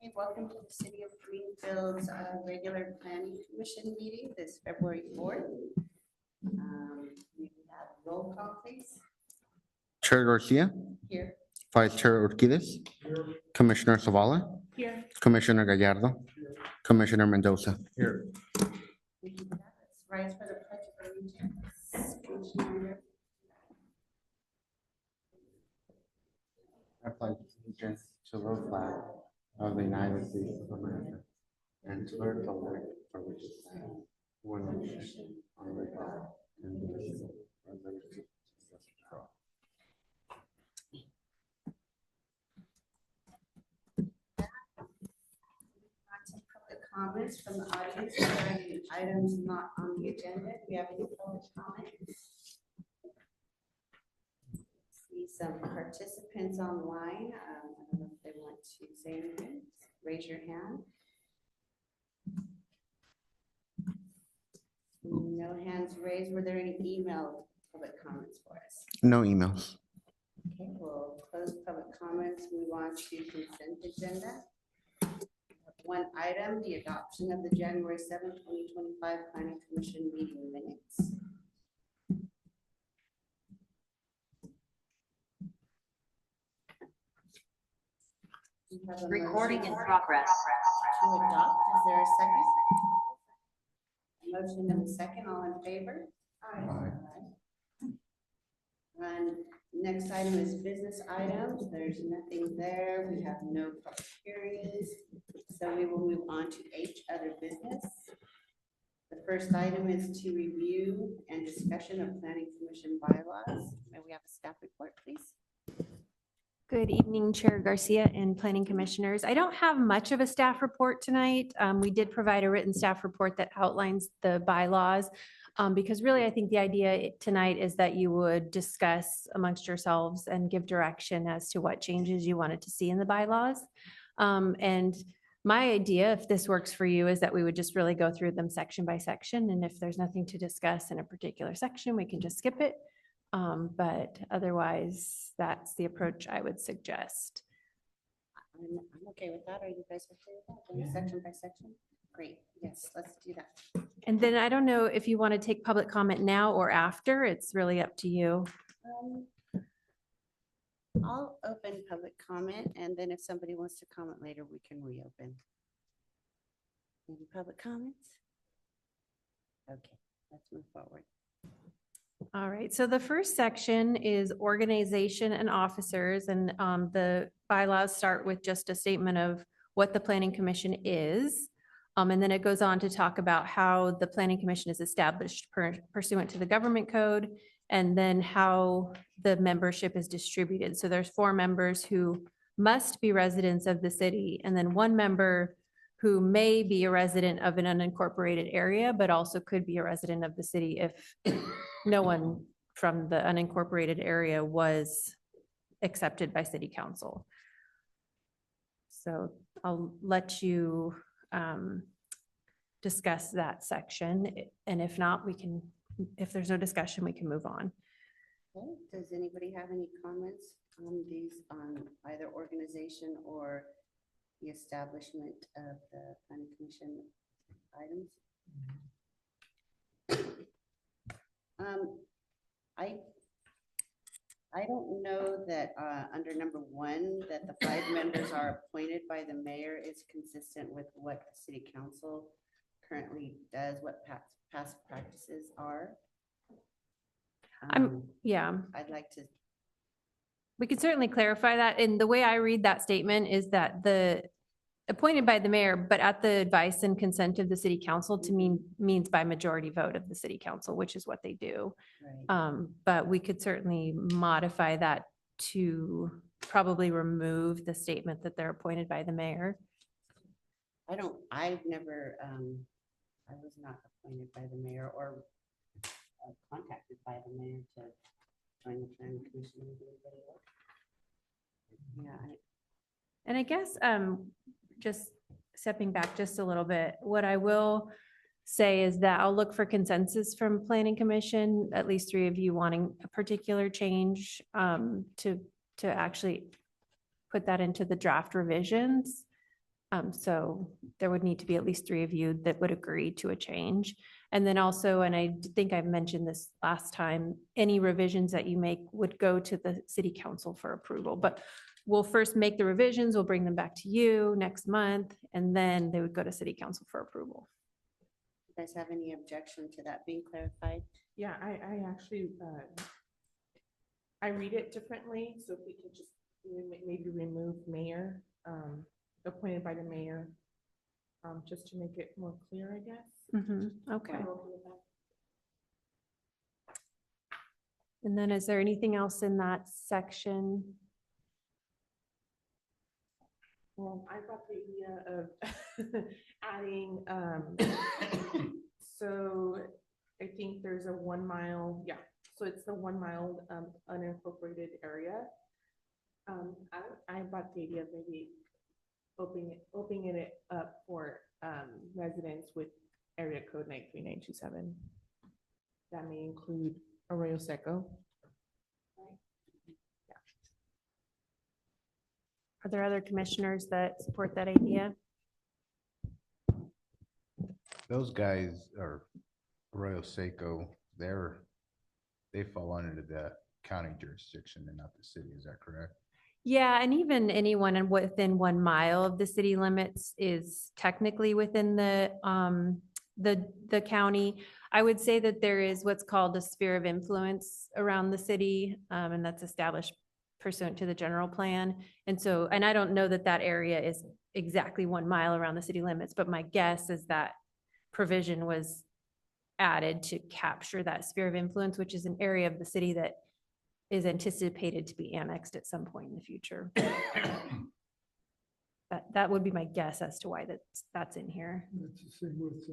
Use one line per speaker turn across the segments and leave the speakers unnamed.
Okay, welcome to the City of Greenfield's regular planning commission meeting this February 4th. We have roll call, please.
Chair Garcia,
Here.
Vice Chair Urquidez, Commissioner Zavala,
Here.
Commissioner Gallardo, Commissioner Mendoza.
Here.
Let's rise for the pledge of allegiance. Commissioner.
I pledge allegiance to the flag of the United States of America and to the republic for which it stands, one nation, under God, indivisible, with liberty and justice for all.
Some public comments from the audience regarding items not on the agenda. Do we have any public comments? See some participants online. I don't know if they want to say anything. Raise your hand. No hands raised. Were there any email public comments for us?
No emails.
Okay, we'll close public comments, move on to consent agenda. One item, the adoption of the January 7th, 2025 Planning Commission meeting minutes. We have a
Recording
motion
in progress.
to adopt. Is there a second? A motion and a second, all in favor?
Aye.
And next item is business items. There's nothing there. We have no public hearings. So we will move on to H, other business. The first item is to review and discussion of planning commission bylaws. May we have a staff report, please?
Good evening, Chair Garcia and Planning Commissioners. I don't have much of a staff report tonight. We did provide a written staff report that outlines the bylaws. Because really, I think the idea tonight is that you would discuss amongst yourselves and give direction as to what changes you wanted to see in the bylaws. And my idea, if this works for you, is that we would just really go through them section by section. And if there's nothing to discuss in a particular section, we can just skip it. But otherwise, that's the approach I would suggest.
I'm okay with that. Are you guys okay with that? Going section by section? Great. Yes, let's do that.
And then I don't know if you want to take public comment now or after. It's really up to you.
I'll open public comment, and then if somebody wants to comment later, we can reopen. Any public comments? Okay, let's move forward.
All right, so the first section is organization and officers, and the bylaws start with just a statement of what the Planning Commission is. And then it goes on to talk about how the Planning Commission is established pursuant to the government code, and then how the membership is distributed. So there's 4 members who must be residents of the city, and then 1 member who may be a resident of an unincorporated area, but also could be a resident of the city if no one from the unincorporated area was accepted by city council. So I'll let you discuss that section. And if not, we can, if there's no discussion, we can move on.
Okay, does anybody have any comments on these, on either organization or the establishment of the planning commission items? I don't know that under number 1, that the 5 members are appointed by the mayor is consistent with what the city council currently does, what past practices are.
Yeah,
I'd like to.
we could certainly clarify that. And the way I read that statement is that the appointed by the mayor, but at the advice and consent of the city council to means by majority vote of the city council, which is what they do.
Right.
But we could certainly modify that to probably remove the statement that they're appointed by the mayor.
I've never, I was not appointed by the mayor or contacted by the mayor to join the planning commission. Yeah.
And I guess just stepping back just a little bit, what I will say is that I'll look for consensus from planning commission, at least 3 of you wanting a particular change to actually put that into the draft revisions. So there would need to be at least 3 of you that would agree to a change. And then also, and I think I mentioned this last time, any revisions that you make would go to the city council for approval. But we'll first make the revisions, we'll bring them back to you next month, and then they would go to city council for approval.
You guys have any objection to that being clarified?
Yeah, I actually, I read it differently, so if we could just maybe remove mayor, appointed by the mayor, just to make it more clear, I guess.
Okay.
I'm okay with that.
And then is there anything else in that section?
Well, I got the idea of adding, so I think there's a 1 mile, yeah, so it's the 1 mile unincorporated area. I bought the idea of maybe opening it up for residents with area code 93927. That may include Arroyo Seco.
Are there other commissioners that support that idea?
Those guys are Arroyo Seco, they fall under the county jurisdiction and not the city, is that correct?
Yeah, and even anyone within 1 mile of the city limits is technically within the county. I would say that there is what's called a sphere of influence around the city, and that's established pursuant to the general plan. And so, and I don't know that that area is exactly 1 mile around the city limits, but my guess is that provision was added to capture that sphere of influence, which is an area of the city that is anticipated to be annexed at some point in the future. That would be my guess as to why that's in here.
That's the same with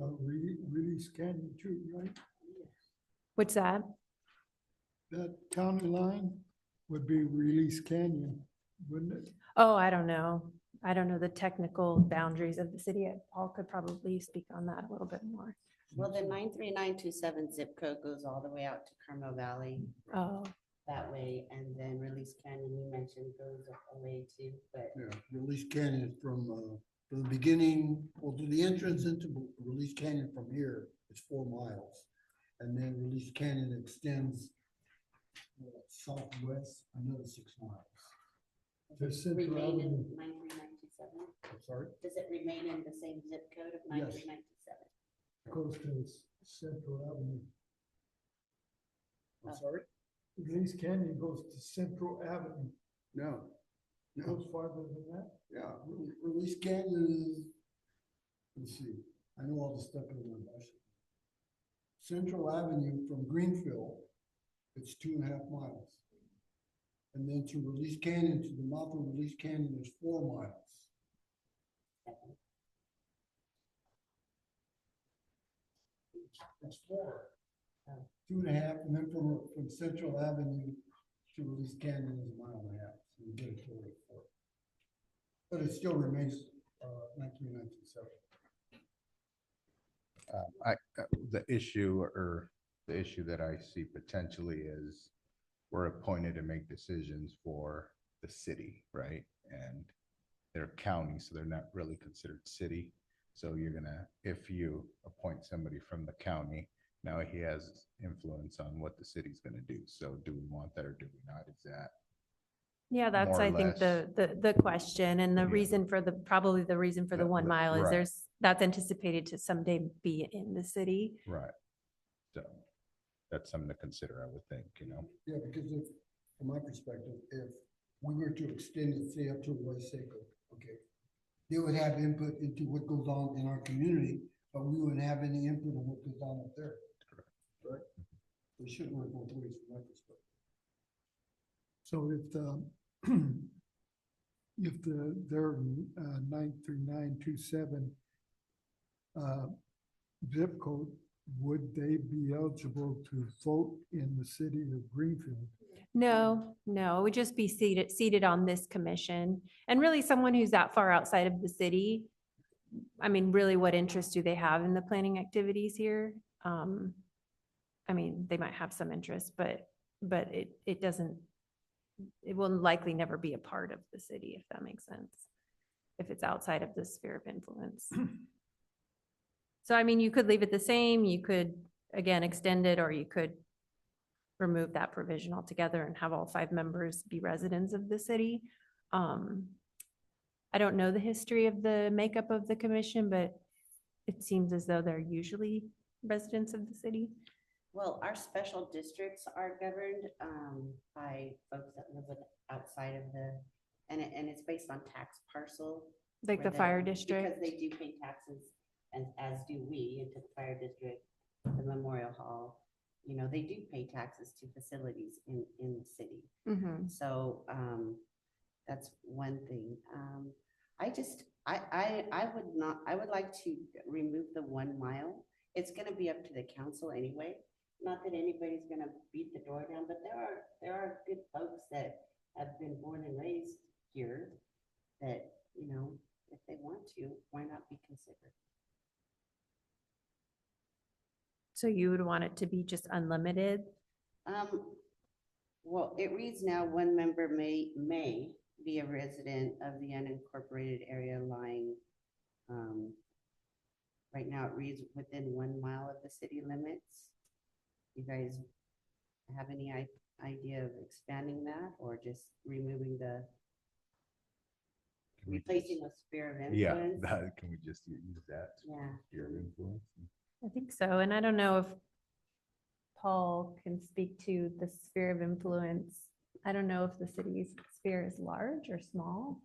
Release Canyon too, right?
What's that?
That county line would be Release Canyon, wouldn't it?
Oh, I don't know. I don't know the technical boundaries of the city. Paul could probably speak on that a little bit more.
Well, the 93927 zip code goes all the way out to Carmel Valley
Oh,
that way, and then Release Canyon, you mentioned, goes away too, but
Yeah, Release Canyon from the beginning, well, to the entrance into Release Canyon from here is 4 miles. And then Release Canyon extends southwest another 6 miles.
The Central
remain in
Avenue,
93927?
I'm sorry?
Does it remain in the same zip code of
Yes.
93927?
goes to Central Avenue.
I'm sorry?
Release Canyon goes to Central Avenue.
No, no,
Goes farther than that?
yeah, Release Canyon is, let's see, I know all the stuff in my bicycle. Central Avenue from Greenfield, it's 2.5 miles. And then to Release Canyon, to the mouth of Release Canyon, is 4 miles. That's 4. 2.5, and then from Central Avenue to Release Canyon is 1.5 miles. So you get a total of 4. But it still remains 1997.
The issue that I see potentially is we're appointed to make decisions for the city, right? And they're county, so they're not really considered city. So you're gonna, if you appoint somebody from the county, now he has influence on what the city's gonna do. So do we want that or do we not? Is that?
yeah, that's,
More or
I think,
less.
the question and the
Yeah.
reason for probably the reason for the 1 mile is
Right.
that's anticipated to someday be in the city.
Right. So that's something to consider, I would think, you know?
Yeah, because if, from my perspective, if we were to extend it, say, up to Arroyo Seco, okay, they would have input into what goes on in our community, but we wouldn't have any input on what goes on up there. Right? We should work both ways from my perspective.
So if their 93927 zip code, would they be eligible to vote in the city of Greenfield?
No, it would just be seated on this commission. And really someone who's that far outside of the city, I mean, really what interest do they have in the planning activities here? I mean, they might have some interest, but it will likely never be a part of the city, if that makes sense. if it's outside of the sphere of influence. So I mean, you could leave it the same, you could, again, extend it, or you could remove that provision altogether and have all 5 members be residents of the city. I don't know the history of the makeup of the commission, but it seems as though they're usually residents of the city.
Well, our special districts are governed by folks that live outside of the, and it's based on tax parcel.
Like
where
the fire
because
district.
they do pay taxes, and as do we, into the fire district, the memorial hall. You know, they do pay taxes to facilities in the city.
Mhm.
So that's one thing. I would not, I would like to remove the 1 mile. It's gonna be up to the council anyway. Not that anybody's gonna beat the door down, but there are good folks that have been born and raised here that, you know, if they want to, why not be considered?
So you would want it to be just unlimited?
Well, it reads now, 1 member may be a resident of the unincorporated area lying, right now it reads within 1 mile of the city limits. You guys have any idea of expanding that or just removing the, replacing with sphere of
Yeah,
influence?
can we just use that?
Yeah.
Sphere of influence?
I think so, and I don't know if Paul can speak to the sphere of influence. I don't know if the city's sphere is large or small,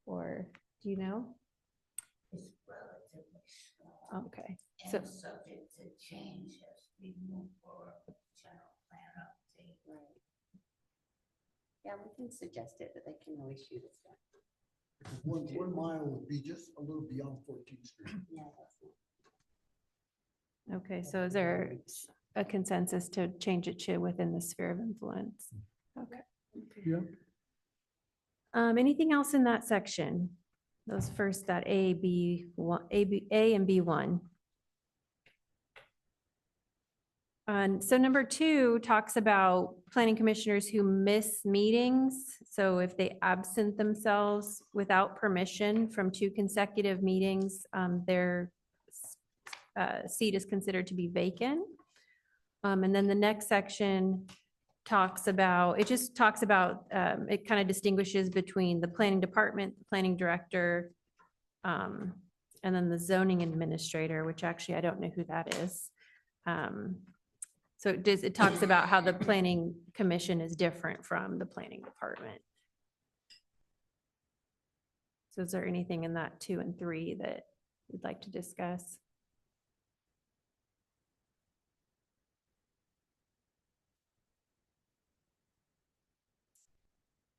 or do you know?
It's relatively small
Okay, so,
and subject to change as we move forward with the general plan update.
Right. Yeah, we can suggest it, but they can always shoot us down.
1 mile would be just a little beyond 14th Street.
Yeah, that's not.
okay, so is there a consensus to change it to within the sphere of influence? Okay.
Yeah,
Anything else in that section? Those first, that A, B, A and B1. And so number 2 talks about planning commissioners who miss meetings. So if they absent themselves without permission from 2 consecutive meetings, their seat is considered to be vacant. And then the next section talks about, it just talks about, it kind of distinguishes between the planning department, the planning director, and then the zoning administrator, which actually I don't know who that is. So it talks about how the planning commission is different from the planning department. So is there anything in that 2 and 3 that you'd like to discuss?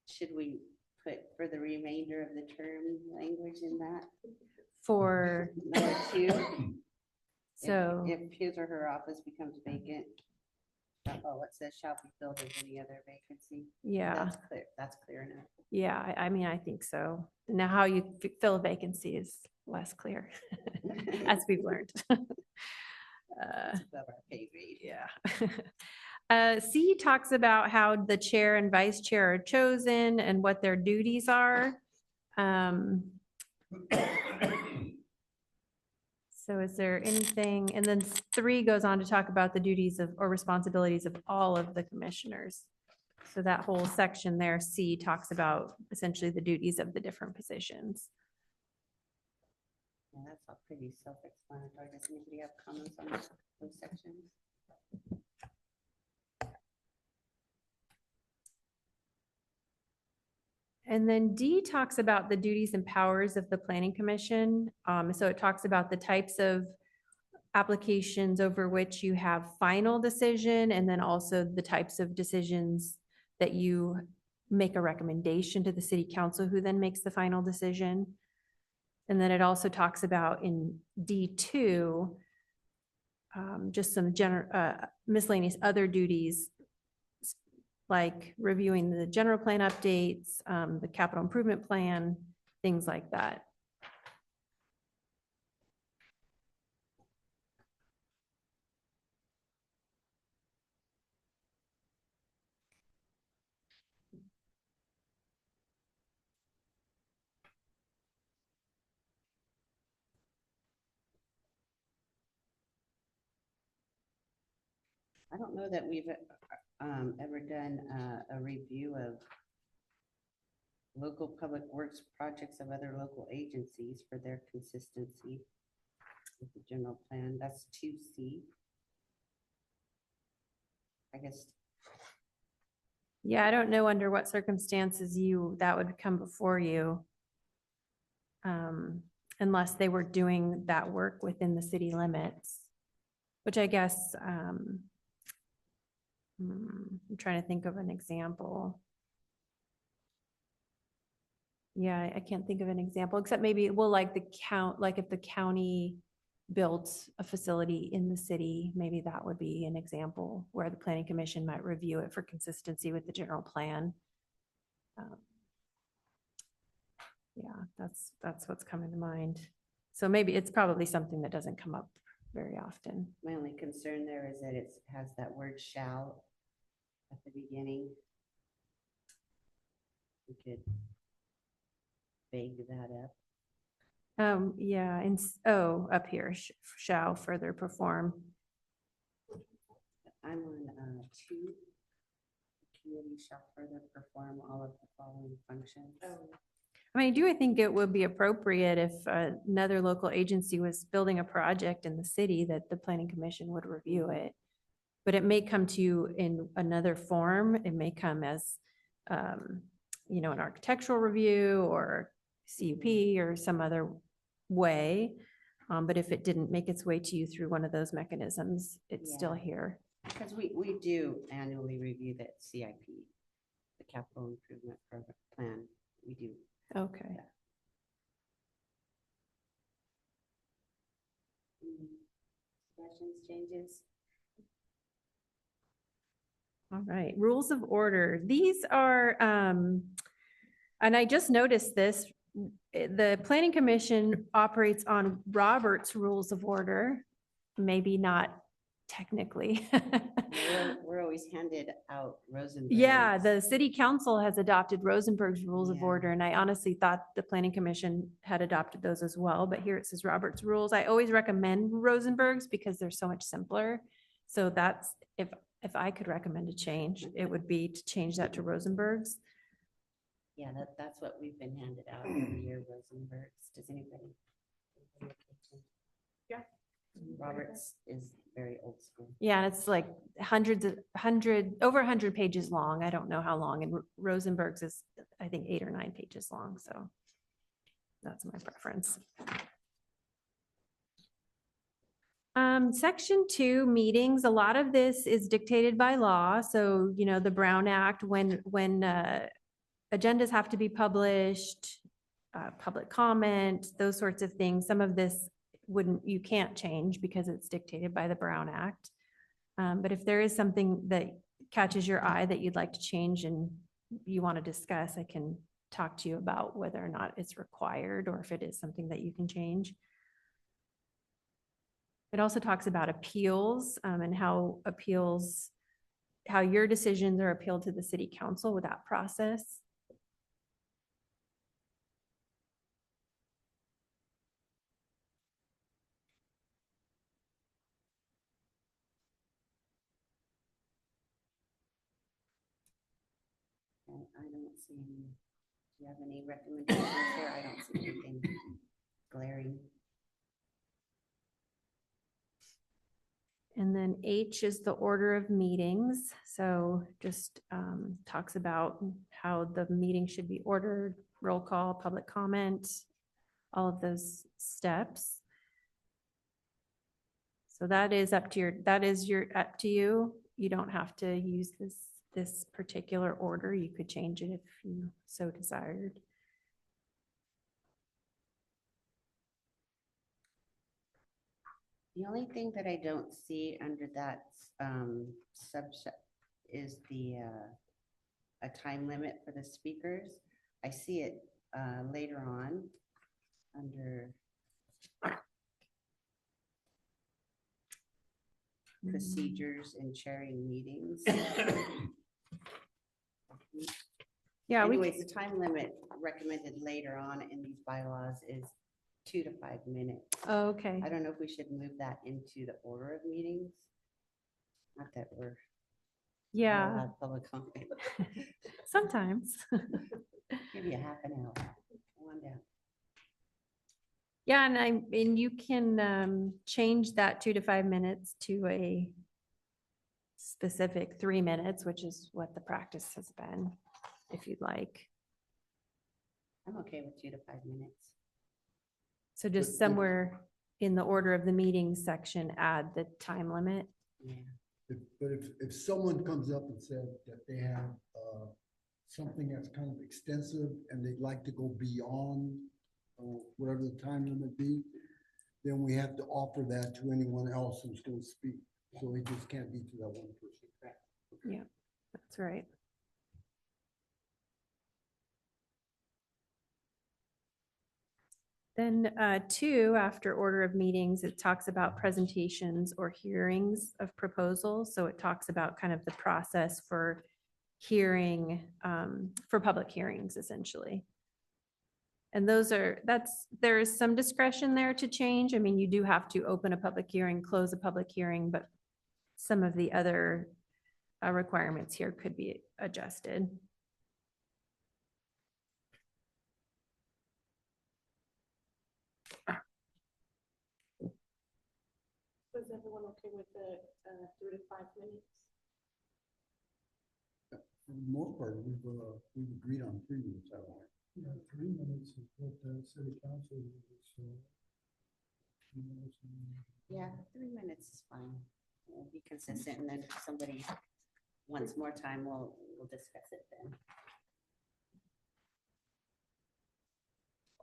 Should we put for the remainder of the term language in that?
For,
Number 2?
so,
If his or her office becomes vacant, it says shall be filled as any other vacancy.
yeah,
That's clear enough.
yeah, I mean, I think so. Now, how you fill a vacancy is less clear, as we've learned.
It's above our pay grade.
Yeah. C talks about how the chair and vice chair are chosen and what their duties are. So is there anything, and then 3 goes on to talk about the duties of, or responsibilities of all of the commissioners. So that whole section there, C, talks about essentially the duties of the different positions.
Yeah, that's all pretty self-explanatory. Does anybody have comments on those sections?
And then D talks about the duties and powers of the planning commission. So it talks about the types of applications over which you have final decision, and then also the types of decisions that you make a recommendation to the city council, who then makes the final decision. And then it also talks about in D2, just some miscellaneous other duties, like reviewing the general plan updates, the capital improvement plan, things like that.
I don't know that we've ever done a review of local public works projects of other local agencies for their consistency with the general plan. That's 2C. I guess,
Yeah, I don't know under what circumstances that would come before you. Unless they were doing that work within the city limits, which I guess, I'm trying to think of an example. Yeah, I can't think of an example, except maybe, well, like if the county built a facility in the city, maybe that would be an example where the planning commission might review it for consistency with the general plan. Yeah, that's what's coming to mind. So maybe it's probably something that doesn't come up very often.
my only concern there is that it has that word shall at the beginning. We could vague that up.
Yeah, and, up here, shall further perform.
I'm on 2. The committee shall further perform all of the following functions.
I mean, I think it would be appropriate if another local agency was building a project in the city that the planning commission would review it. But it may come to you in another form. It may come as, an architectural review or CUP or some other way. But if it didn't make its way to you through one of those mechanisms, it's still
Yeah.
here.
Because we do annually review that CIP, the capital improvement program plan. We do.
Okay.
Questions, changes?
All right, rules of order. These are, and I just noticed this, the planning commission operates on Robert's rules of order, maybe not technically.
We're always handed out Rosenberg.
Yeah, the city council has adopted Rosenberg's rules of
Yeah.
order, and I honestly thought the planning commission had adopted those as well, but here it says Robert's rules. I always recommend Rosenberg's because they're so much simpler. So that's, if I could recommend a change, it would be to change that to Rosenberg's.
Yeah, that's what we've been handed out every year, Rosenberg's. Does anybody?
Yeah.
Roberts is very old school.
Yeah, and it's like over 100 pages long. I don't know how long, and Rosenberg's is, I think, 8 or 9 pages long, so that's my preference. Section 2, meetings. A lot of this is dictated by law. So, the Brown Act, when agendas have to be published, public comment, those sorts of things. Some of this you can't change because it's dictated by the Brown Act. But if there is something that catches your eye that you'd like to change and you want to discuss, I can talk to you about whether or not it's required or if it is something that you can change. It also talks about appeals and how your decisions are appealed to the city council with that process.
I don't see any. Do you have any recommendations there? I don't see anything glaring.
And then H is the order of meetings. So just talks about how the meeting should be ordered, roll call, public comment, all of those steps. So that is up to you. You don't have to use this particular order. You could change it if you so desired.
The only thing that I don't see under that subset is a time limit for the speakers. I see it later on under procedures in chairing meetings.
Yeah,
Anyways, the time limit recommended later on in these bylaws is 2 to 5 minutes.
okay.
I don't know if we should move that into the order of meetings. Not that we're.
Yeah,
allowed Public comment.
sometimes.
Give you a half an hour. Come on down.
Yeah, and you can change that 2 to 5 minutes to a specific 3 minutes, which is what the practice has been, if you'd like.
I'm okay with 2 to 5 minutes.
So just somewhere in the order of the meeting section, add the time limit.
Yeah.
But if someone comes up and said that they have, something that's kind of extensive and they'd like to go beyond, whatever the time limit be, then we have to offer that to anyone else who's going to speak. So it just can't be to that one person.
Yeah, that's right. Then 2, after order of meetings, it talks about presentations or hearings of proposals. So it talks about kind of the process for hearing, for public hearings, essentially. And there is some discretion there to change. I mean, you do have to open a public hearing, close a public hearing, but some of the other requirements here could be adjusted.
Was everyone okay with the 3 to 5 minutes?
For the most part, we've agreed on 3 minutes. I don't know.
Yeah, 3 minutes is what the city council uses, so. 3 minutes and-
Yeah, 3 minutes is fine. We'll be consistent, and then if somebody wants more time, we'll discuss it then.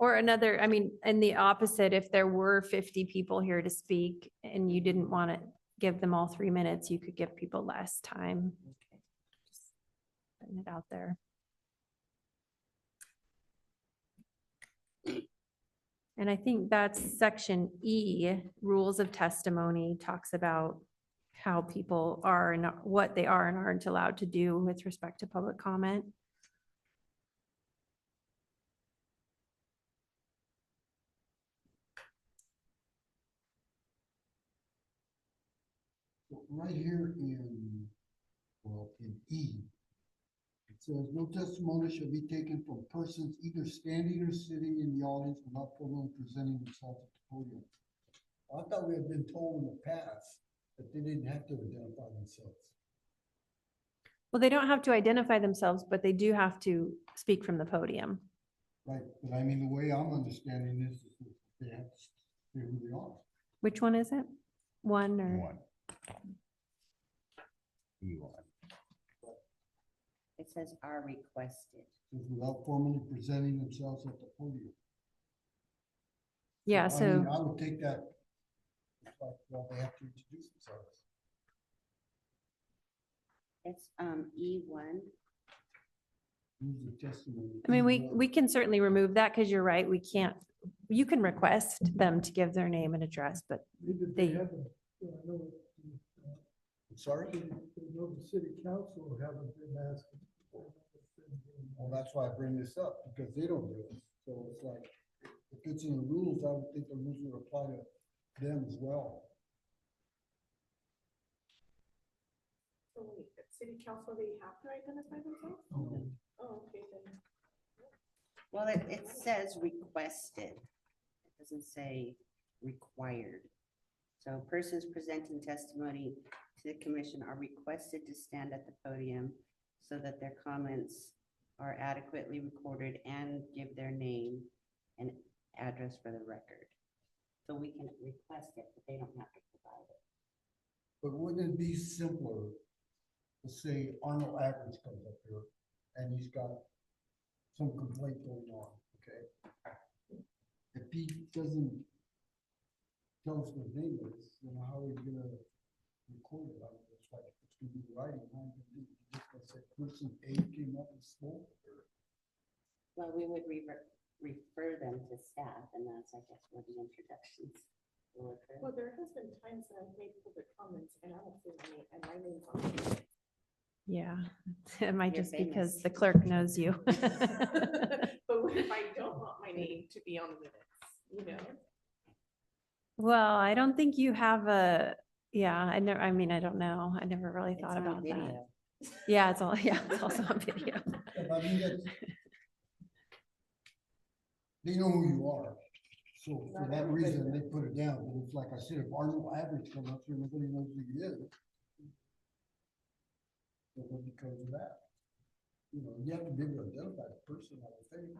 Or another, I mean, in the opposite, if there were 50 people here to speak and you didn't want to give them all 3 minutes, you could give people less time.
Okay.
Just putting it out there. And I think that's section E, rules of testimony, talks about how people are and what they are and aren't allowed to do with respect to public comment.
Right here in E, it says, no testimony shall be taken from persons either standing or sitting in the audience without formally presenting themselves at the podium. I thought we had been told in the past that they didn't have to identify themselves.
Well, they don't have to identify themselves, but they do have to speak from the podium.
Right, but I mean, the way I'm understanding this is that they have to say who they are.
Which one is it? One or?
One. E1.
It says are requested.
Says without formally presenting themselves at the podium.
Yeah,
I
so.
mean, I would take that, it's like, well, they have to introduce themselves.
It's E1.
Use the testimony.
I mean, we can certainly remove that because you're right, we can't, you can request them to give their name and address, but
Maybe
They-
they haven't, I know,
Sorry?
they know the city council haven't been asking.
Well, that's why I bring this up, because they don't do it. So it's like, if it's in the rules, I would think the rules would apply to them as well.
So wait, at city council, they have to identify themselves?
Um,
Oh, okay, then.
Well, it says requested. It doesn't say required. So persons presenting testimony to the commission are requested to stand at the podium so that their comments are adequately recorded and give their name and address for the record. So we can request it, but they don't have to provide it.
But wouldn't it be simpler to say Arnold Average comes up here and he's got some complaint going on, okay? If he doesn't tell us what his name is, then how are we gonna record it? I mean, it's like, it's gonna be writing, how are you gonna do it? You just gonna say person A came up and spoke, or?
Well, we would refer them to staff, and that's, I guess, where the introductions will occur.
Well, there has been times that I've made public comments and I don't see my name, and my name's on it.
yeah, it might
You're
just because
famous.
the clerk knows you.
But what if I don't want my name to be on the minutes, you know?
Well, I don't think you have Yeah, I never, I mean, I don't know. I never really
It's
thought
on
about that.
video.
Yeah, it's all, yeah, it's also on video.
I mean, they know who you are. So for that reason, they put it down. But it's like I said, if Arnold Average come up here, nobody knows who he is. So what because of that? You know, you have to be able to identify the person, I would think.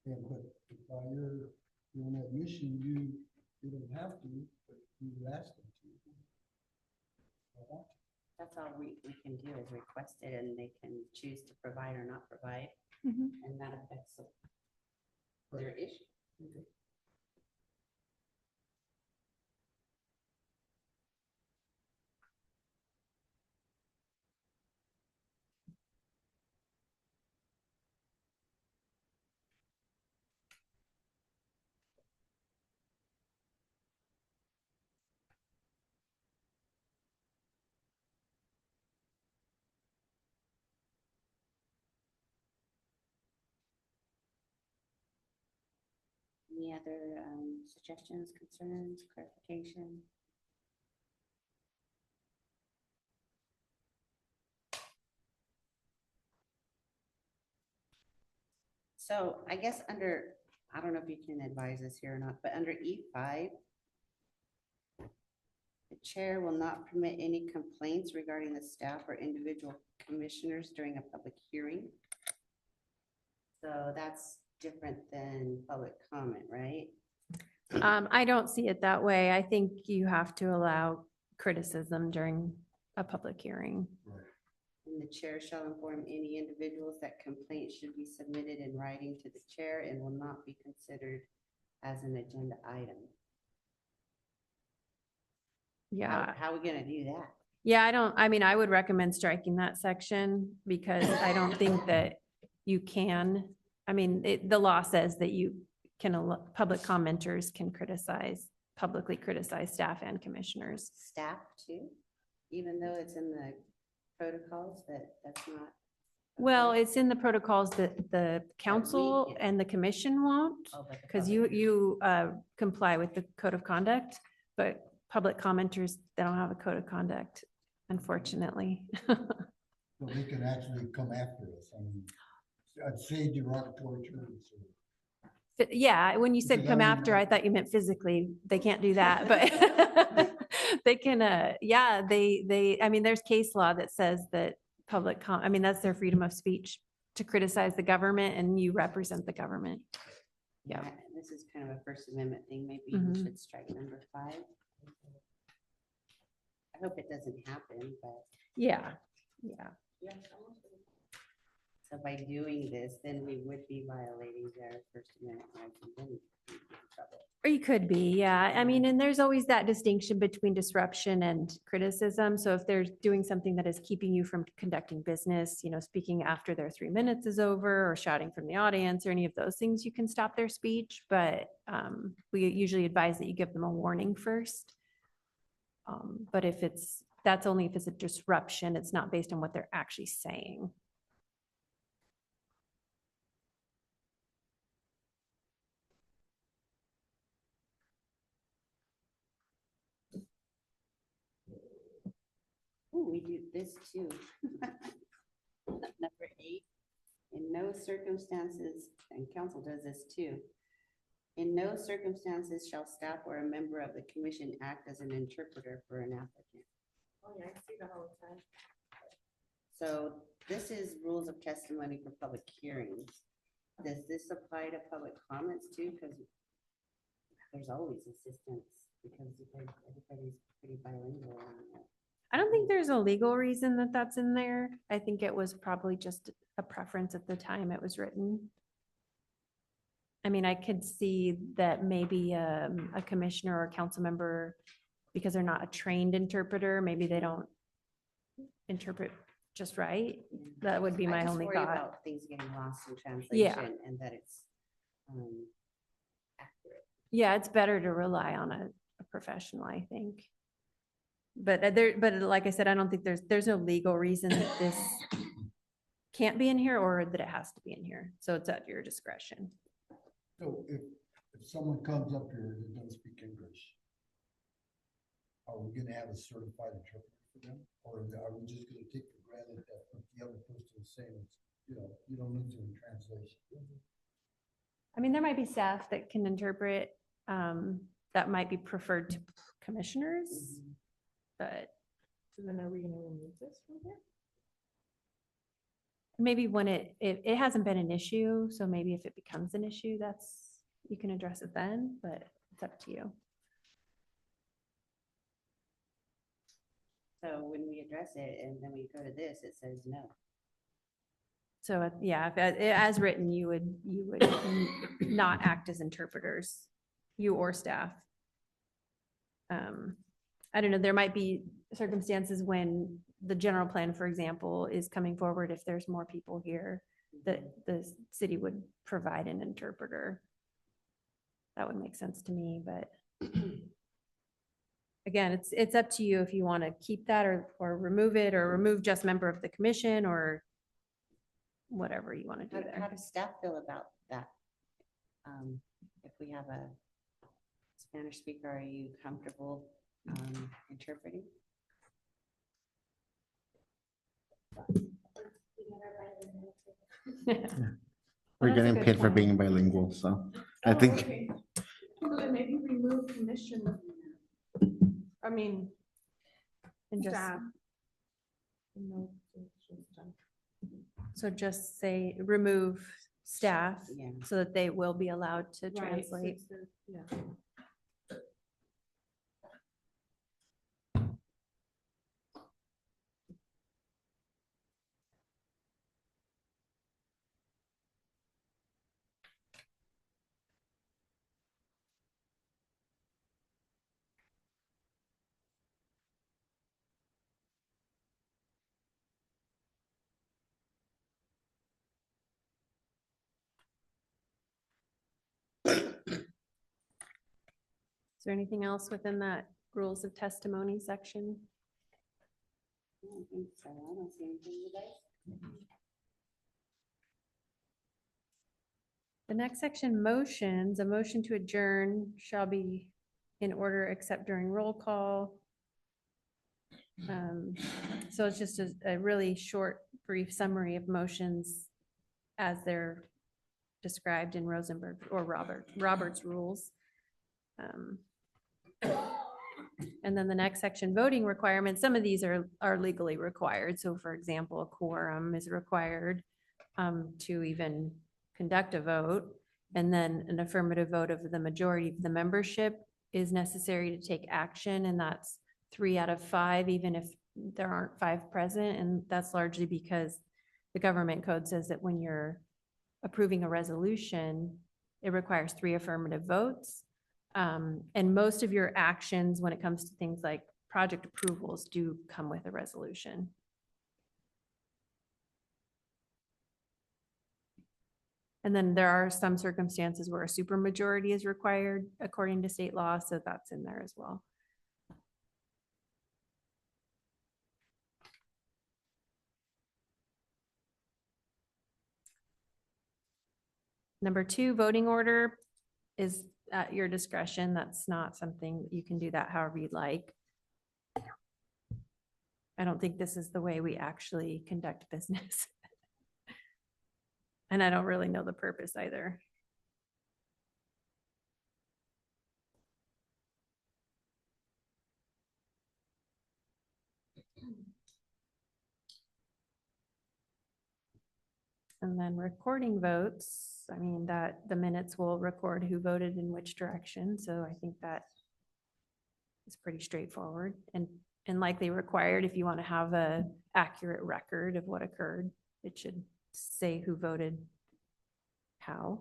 And but if while you're doing that mission, you don't have to, but you ask them to. I want to.
That's all we can do is request it and they can choose to provide or not provide,
Mhm.
and that affects their issue. Any other suggestions, concerns, clarification? So I guess under, I don't know if you can advise us here or not, but under E5, the chair will not permit any complaints regarding the staff or individual commissioners during a public hearing. So that's different than public comment, right?
I don't see it that way. I think you have to allow criticism during a public hearing.
And the chair shall inform any individuals that complaints should be submitted in writing to the chair and will not be considered as an agenda item.
Yeah.
How are we gonna do that?
Yeah, I mean, I would recommend striking that section because I don't think that you can. I mean, the law says that you can, public commenters can publicly criticize staff and commissioners.
Staff too, even though it's in the protocols that's not.
Well,
okay?
it's in the protocols that the council
can.
and the commission won't,
Oh, but the
because
public-
you comply with the code of conduct, but public commenters, they don't have a code of conduct, unfortunately.
So they can actually come after us. I mean, I'd say derogatory terms.
But yeah, when you said
Because I
come
mean,
after, I thought you meant physically. They can't do that, but they can, yeah, I mean, there's case law that says that I mean, that's their freedom of speech to criticize the government and you represent the government. Yeah.
This is kind of a First Amendment thing. Maybe
Mhm.
we should strike number 5. I hope it doesn't happen, but.
Yeah, yeah.
So by doing this, then we would be violating their First Amendment rights and then we'd be in trouble.
Or you could be, yeah. I mean, and there's always that distinction between disruption and criticism. So if they're doing something that is keeping you from conducting business, speaking after their 3 minutes is over or shouting from the audience or any of those things, you can stop their speech. But we usually advise that you give them a warning first. But that's only if it's a disruption, it's not based on what they're actually saying.
Ooh, we do this too. Number 8, in no circumstances, and council does this too. In no circumstances shall staff or a member of the commission act as an interpreter for an applicant.
Oh, yeah, I see that all the time.
So this is rules of testimony for public hearings. Does this apply to public comments too? Because there's always assistance because everybody's pretty bilingual.
I don't think there's a legal reason that that's in there. I think it was probably just a preference at the time it was written. I mean, I could see that maybe a commissioner or a council member, because they're not a trained interpreter, maybe they don't interpret just right. That would be
I
my
just
only
worry
thought.
about things getting lost in
Yeah.
translation and that it's accurate.
Yeah, it's better to rely on a professional, I think. But like I said, I don't think there's no legal reason that this can't be in here or that it has to be in here. So it's at your discretion.
So if someone comes up here that doesn't speak English, are we gonna have a certified interpreter for them? Or are we just gonna take for granted that what the other person is saying, is, you don't need to in translation?
I mean, there might be staff that can interpret, that might be preferred to commissioners, but
So then are we gonna remove this from here?
maybe when it hasn't been an issue, so maybe if it becomes an issue, you can address it then, but it's up to you.
So when we address it and then we go to this, it says no.
So, yeah, as written, you would not act as interpreters, you or staff. I don't know, there might be circumstances when the general plan, for example, is coming forward, if there's more people here, that the city would provide an interpreter. That would make sense to me, but again, it's up to you if you want to keep that or remove it, or remove just member of the commission, or whatever you want to do
How
there.
does staff feel about that? If we have a Spanish speaker, are you comfortable interpreting?
We're
Well, that's a
getting
good
paid for
point.
being bilingual, so I
Oh,
think,
okay. So then maybe remove commission. I mean,
And just,
staff. No, it's just done.
so just say, remove staff,
Yeah.
so that they will be allowed to
Right, so
translate.
it's the- Yeah.
Is there anything else within that rules of testimony section?
I don't think so. I don't see anything, you guys?
The next section, motions, a motion to adjourn shall be in order except during roll call. So it's just a really short, brief summary of motions as they're described in Rosenberg or Robert's rules. And then the next section, voting requirements, some of these are legally required. So for example, a quorum is required to even conduct a vote. And then an affirmative vote of the majority of the membership is necessary to take action, and that's 3 out of 5, even if there aren't 5 present. And that's largely because the government code says that when you're approving a resolution, it requires 3 affirmative votes. And most of your actions, when it comes to things like project approvals, do come with a resolution. And then there are some circumstances where a supermajority is required according to state law, so that's in there as well. Number 2, voting order is at your discretion. That's not something, you can do that however you'd like. I don't think this is the way we actually conduct business. And I don't really know the purpose either. And then recording votes, I mean, that the minutes will record who voted in which direction, so I think that is pretty straightforward and likely required if you want to have a accurate record of what occurred. It should say who voted how.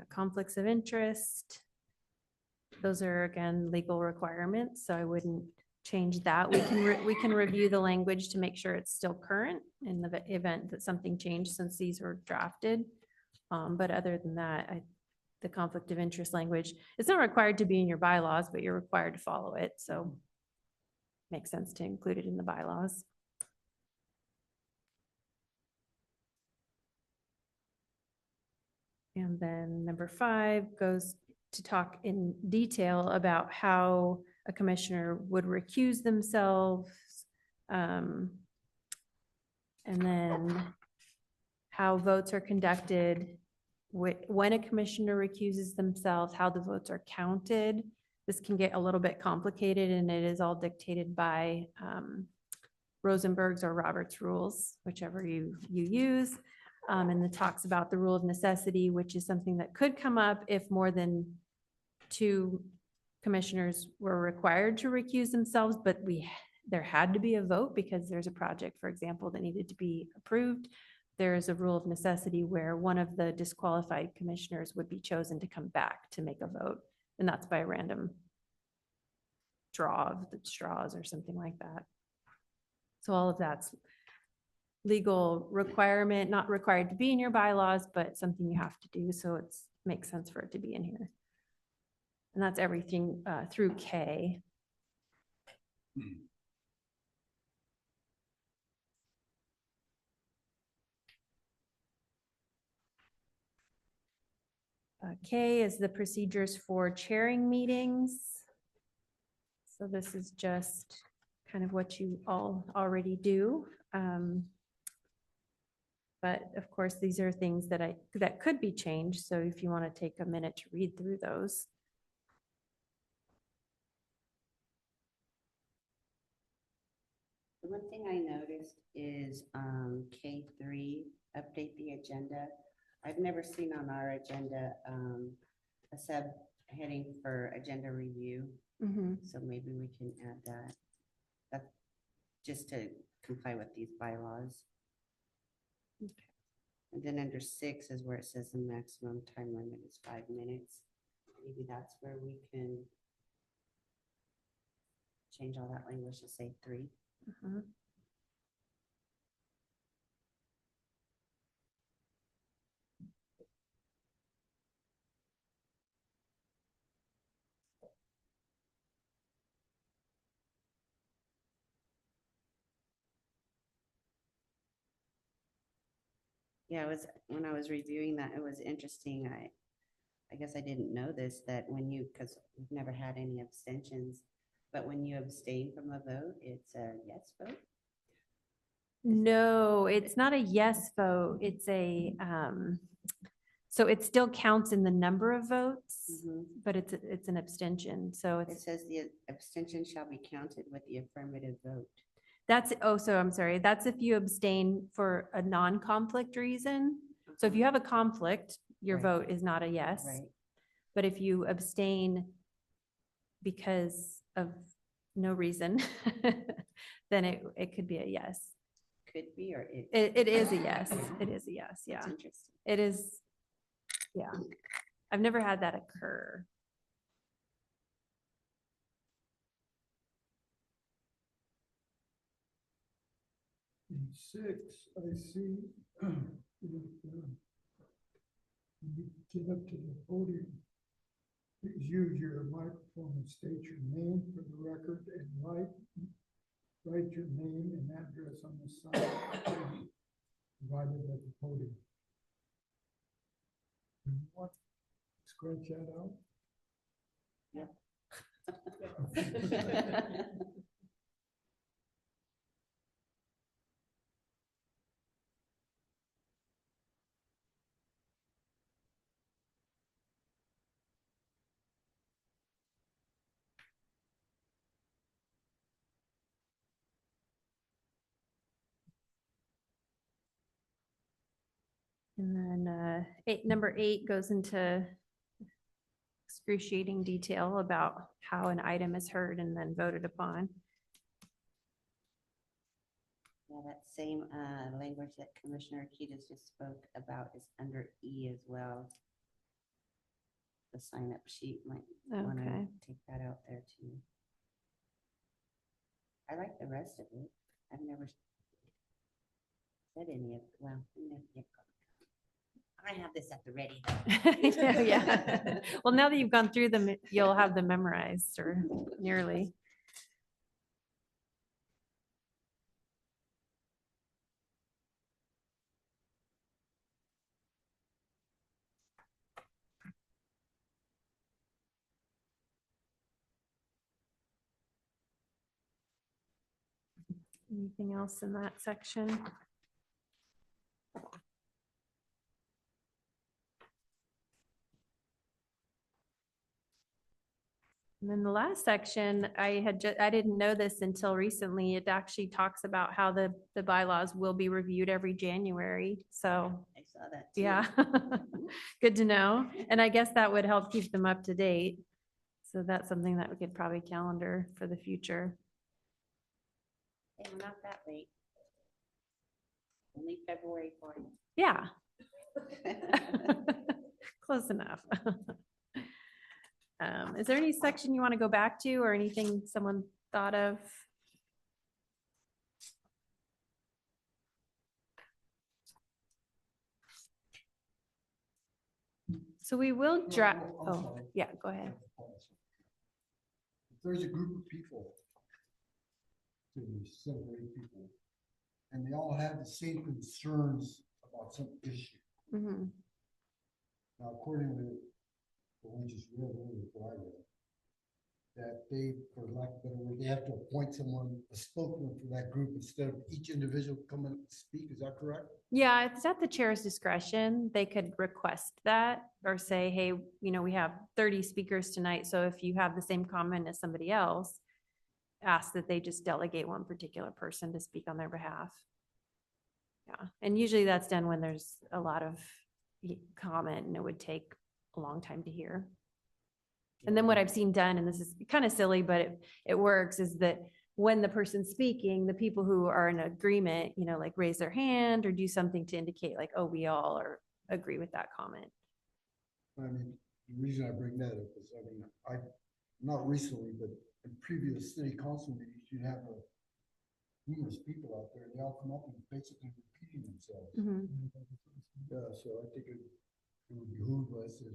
Conflicts of interest. Those are, again, legal requirements, so I wouldn't change that. We can review the language to make sure it's still current in the event that something changed since these were drafted. But other than that, the conflict of interest language, it's not required to be in your bylaws, but you're required to follow it, so makes sense to include it in the bylaws. And then number 5 goes to talk in detail about how a commissioner would recuse themselves. And then how votes are conducted, when a commissioner recuses themselves, how the votes are counted. This can get a little bit complicated, and it is all dictated by Rosenberg's or Robert's rules, whichever you use. And it talks about the rule of necessity, which is something that could come up if more than 2 commissioners were required to recuse themselves, but there had to be a vote because there's a project, for example, that needed to be approved. There is a rule of necessity where one of the disqualified commissioners would be chosen to come back to make a vote, and that's by a random draw of the straws or something like that. So all of that's legal requirement, not required to be in your bylaws, but something you have to do. So it makes sense for it to be in here. And that's everything through K. K is the procedures for chairing meetings. So this is just kind of what you all already do. But of course, these are things that could be changed. So if you want to take a minute to read through those.
The one thing I noticed is K3, update the agenda. I've never seen on our agenda a subheading for agenda review, so maybe we can add that. That's just to comply with these bylaws. And then under 6 is where it says the maximum time limit is 5 minutes. Maybe that's where we can change all that language to say 3. Yeah, when I was reviewing that, it was interesting. I guess I didn't know this, that when because we've never had any abstentions, but when you abstain from a vote, it's a yes vote.
No, it's not a yes vote. It's so it still counts in the number of votes, but it's an abstention. So
It says the abstention shall be counted with the affirmative vote.
So I'm sorry. That's if you abstain for a non-conflict reason. So if you have a conflict, your
Right.
vote is not a yes.
Right.
But if you abstain because of no reason, then it could be a yes.
Could be, or
It is a yes. It is a yes. Yeah,
That's interesting.
it is. Yeah, I've never had that occur.
In 6, I see, when you get up to the podium, please use your microphone and state your name for the record and write your name and address on the sign provided at the podium. You want to scratch that out?
And then number 8 goes into excruciating detail about how an item is heard and then voted upon.
Yeah, that same language that Commissioner Akitas just spoke about is under E as well. The sign up sheet might want to
Okay.
take that out there too. I like the rest of it. I've never said any of, well, I have this at the ready.
Yeah. Well, now that you've gone through them, you'll have them memorized or nearly. Anything else in that section? And then the last section, I didn't know this until recently. It actually talks about how the bylaws will be reviewed every January. So,
I saw that too.
yeah, good to know. And I guess that would help keep them up to date. So that's something that we could probably calendar for the future.
Hey, we're not that late. Only February 4th.
Yeah. Close enough. Is there any section you want to go back to or anything someone thought of? So we will draft,
I'm
oh,
sorry.
yeah, go ahead.
If there's a group of people, there's 7 or 8 people, and they all have the same concerns about some issue.
Mhm.
Now, according to what we just read, what I read, that they, for lack of a better word, they have to appoint someone, a spokesman for that group instead of each individual coming to speak. Is that correct?
Yeah, it's at the chair's discretion. They could request that or say, hey, we have 30 speakers tonight. So if you have the same comment as somebody else, ask that they just delegate one particular person to speak on their behalf. Yeah, and usually that's done when there's a lot of comment and it would take a long time to hear. And then what I've seen done, and this is kind of silly, but it works, is that when the person's speaking, the people who are in agreement, like raise their hand or do something to indicate like, oh, we all agree with that comment.
I mean, the reason I bring that up is, not recently, but in previous city council meetings, you'd have numerous people out there, and they all come up and basically repeating themselves.
Mhm.
Yeah, so I think it would behoove us if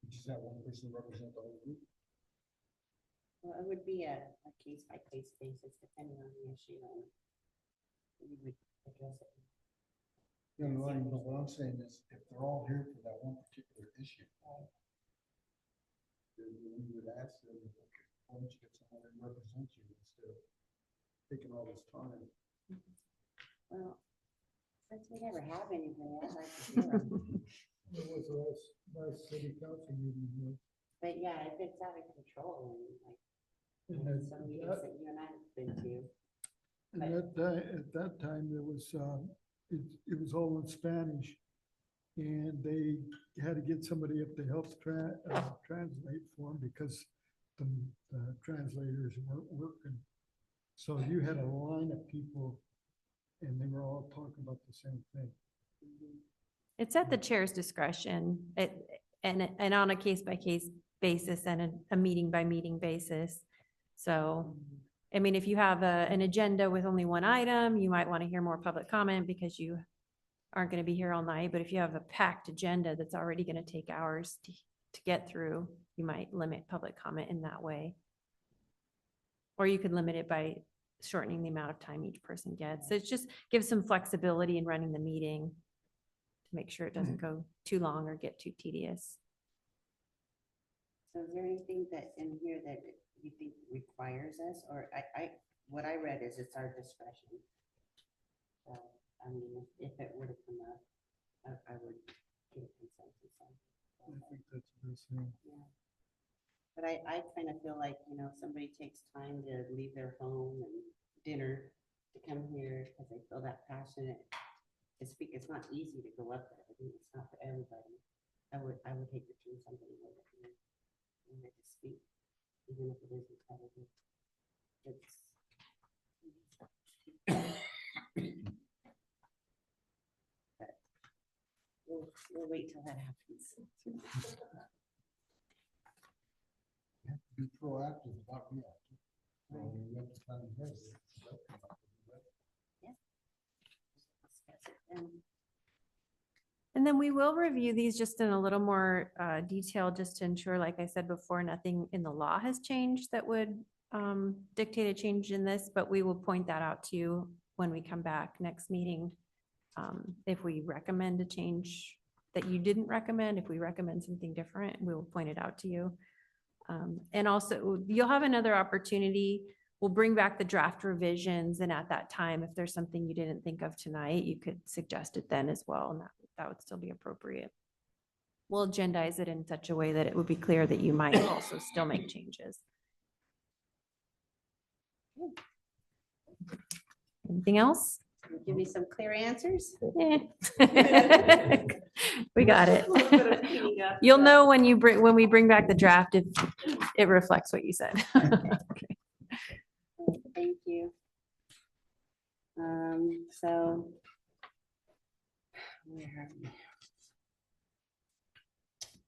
we just have one person represent the whole group.
Well, it would be a case by case basis, depending on the issue, and we would address it.
No, what I'm saying is, if they're all here for that one particular issue, then we would ask them, okay, why don't you get someone that represents you instead of taking all this time?
Well, since we never have anybody, I'd like to hear them.
What was the last city council meeting?
But yeah, if it's out of control, and like
And
some meetings that you and I have been to.
at that time, there was, it was all in Spanish. And they had to get somebody up to help translate for them because the translators weren't working. So you had a line of people and they were all talking about the same thing.
It's at the chair's discretion and on a case by case basis and a meeting by meeting basis. So, I mean, if you have an agenda with only one item, you might want to hear more public comment because you aren't going to be here all night. But if you have a packed agenda that's already going to take hours to get through, you might limit public comment in that way. Or you could limit it by shortening the amount of time each person gets. So it just gives some flexibility in running the meeting to make sure it doesn't go too long or get too tedious.
So is there anything that in here that you think requires us, or what I read is it's our discretion. So, I mean, if it were to come up, I would get a consensus on.
I think that's the best thing.
Yeah. But I kind of feel like, somebody takes time to leave their home and dinner to come here because they feel that passionate to speak. It's not easy to go up there. I mean, it's not for everybody. I would hate to turn somebody over here and to speak, even if it is repetitive. But we'll wait till that happens.
You have to be proactive, not reactive. You have to kind of guess.
And then we will review these just in a little more detail, just to ensure, like I said before, nothing in the law has changed that would dictate a change in this, but we will point that out to you when we come back next meeting. If we recommend a change that you didn't recommend, if we recommend something different, we will point it out to you. And also, you'll have another opportunity we'll bring back the draft revisions, and at that time, if there's something you didn't think of tonight, you could suggest it then as well, and that would still be appropriate. We'll agendize it in such a way that it would be clear that you might also still make changes. Anything else?
Give me some clear answers.
Eh. We got it.
A little bit of cleaning up,
You'll
but-
know when we bring back the draft if it reflects what you said.
Thank you. So. Where are we?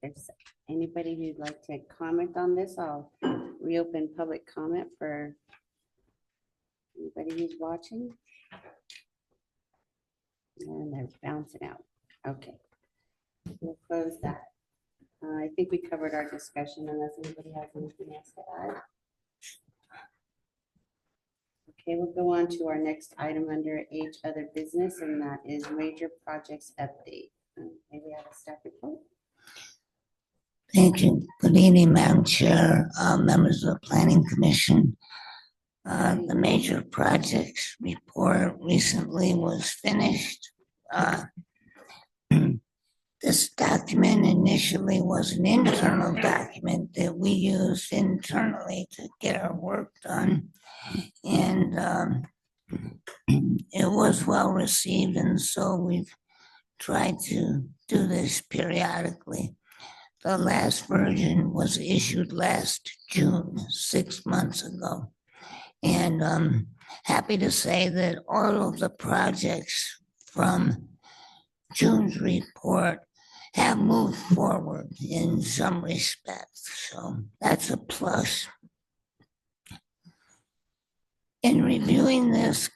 If there's anybody who'd like to comment on this, I'll reopen public comment for anybody who's watching. And they're bouncing out. Okay. We'll close that. I think we covered our discussion unless anybody has anything else to add. Okay, we'll go on to our next item under H, other business, and that is major projects update. Maybe we have a staff report.
Thank you. Good evening, Madam Chair, members of the Planning Commission. The major projects report recently was finished. This document initially was an internal document that we used internally to get our work done. And it was well received, and so we've tried to do this periodically. The last version was issued last June, 6 months ago. And I'm happy to say that all of the projects from June's report have moved forward in some respects. So that's a plus. In reviewing this,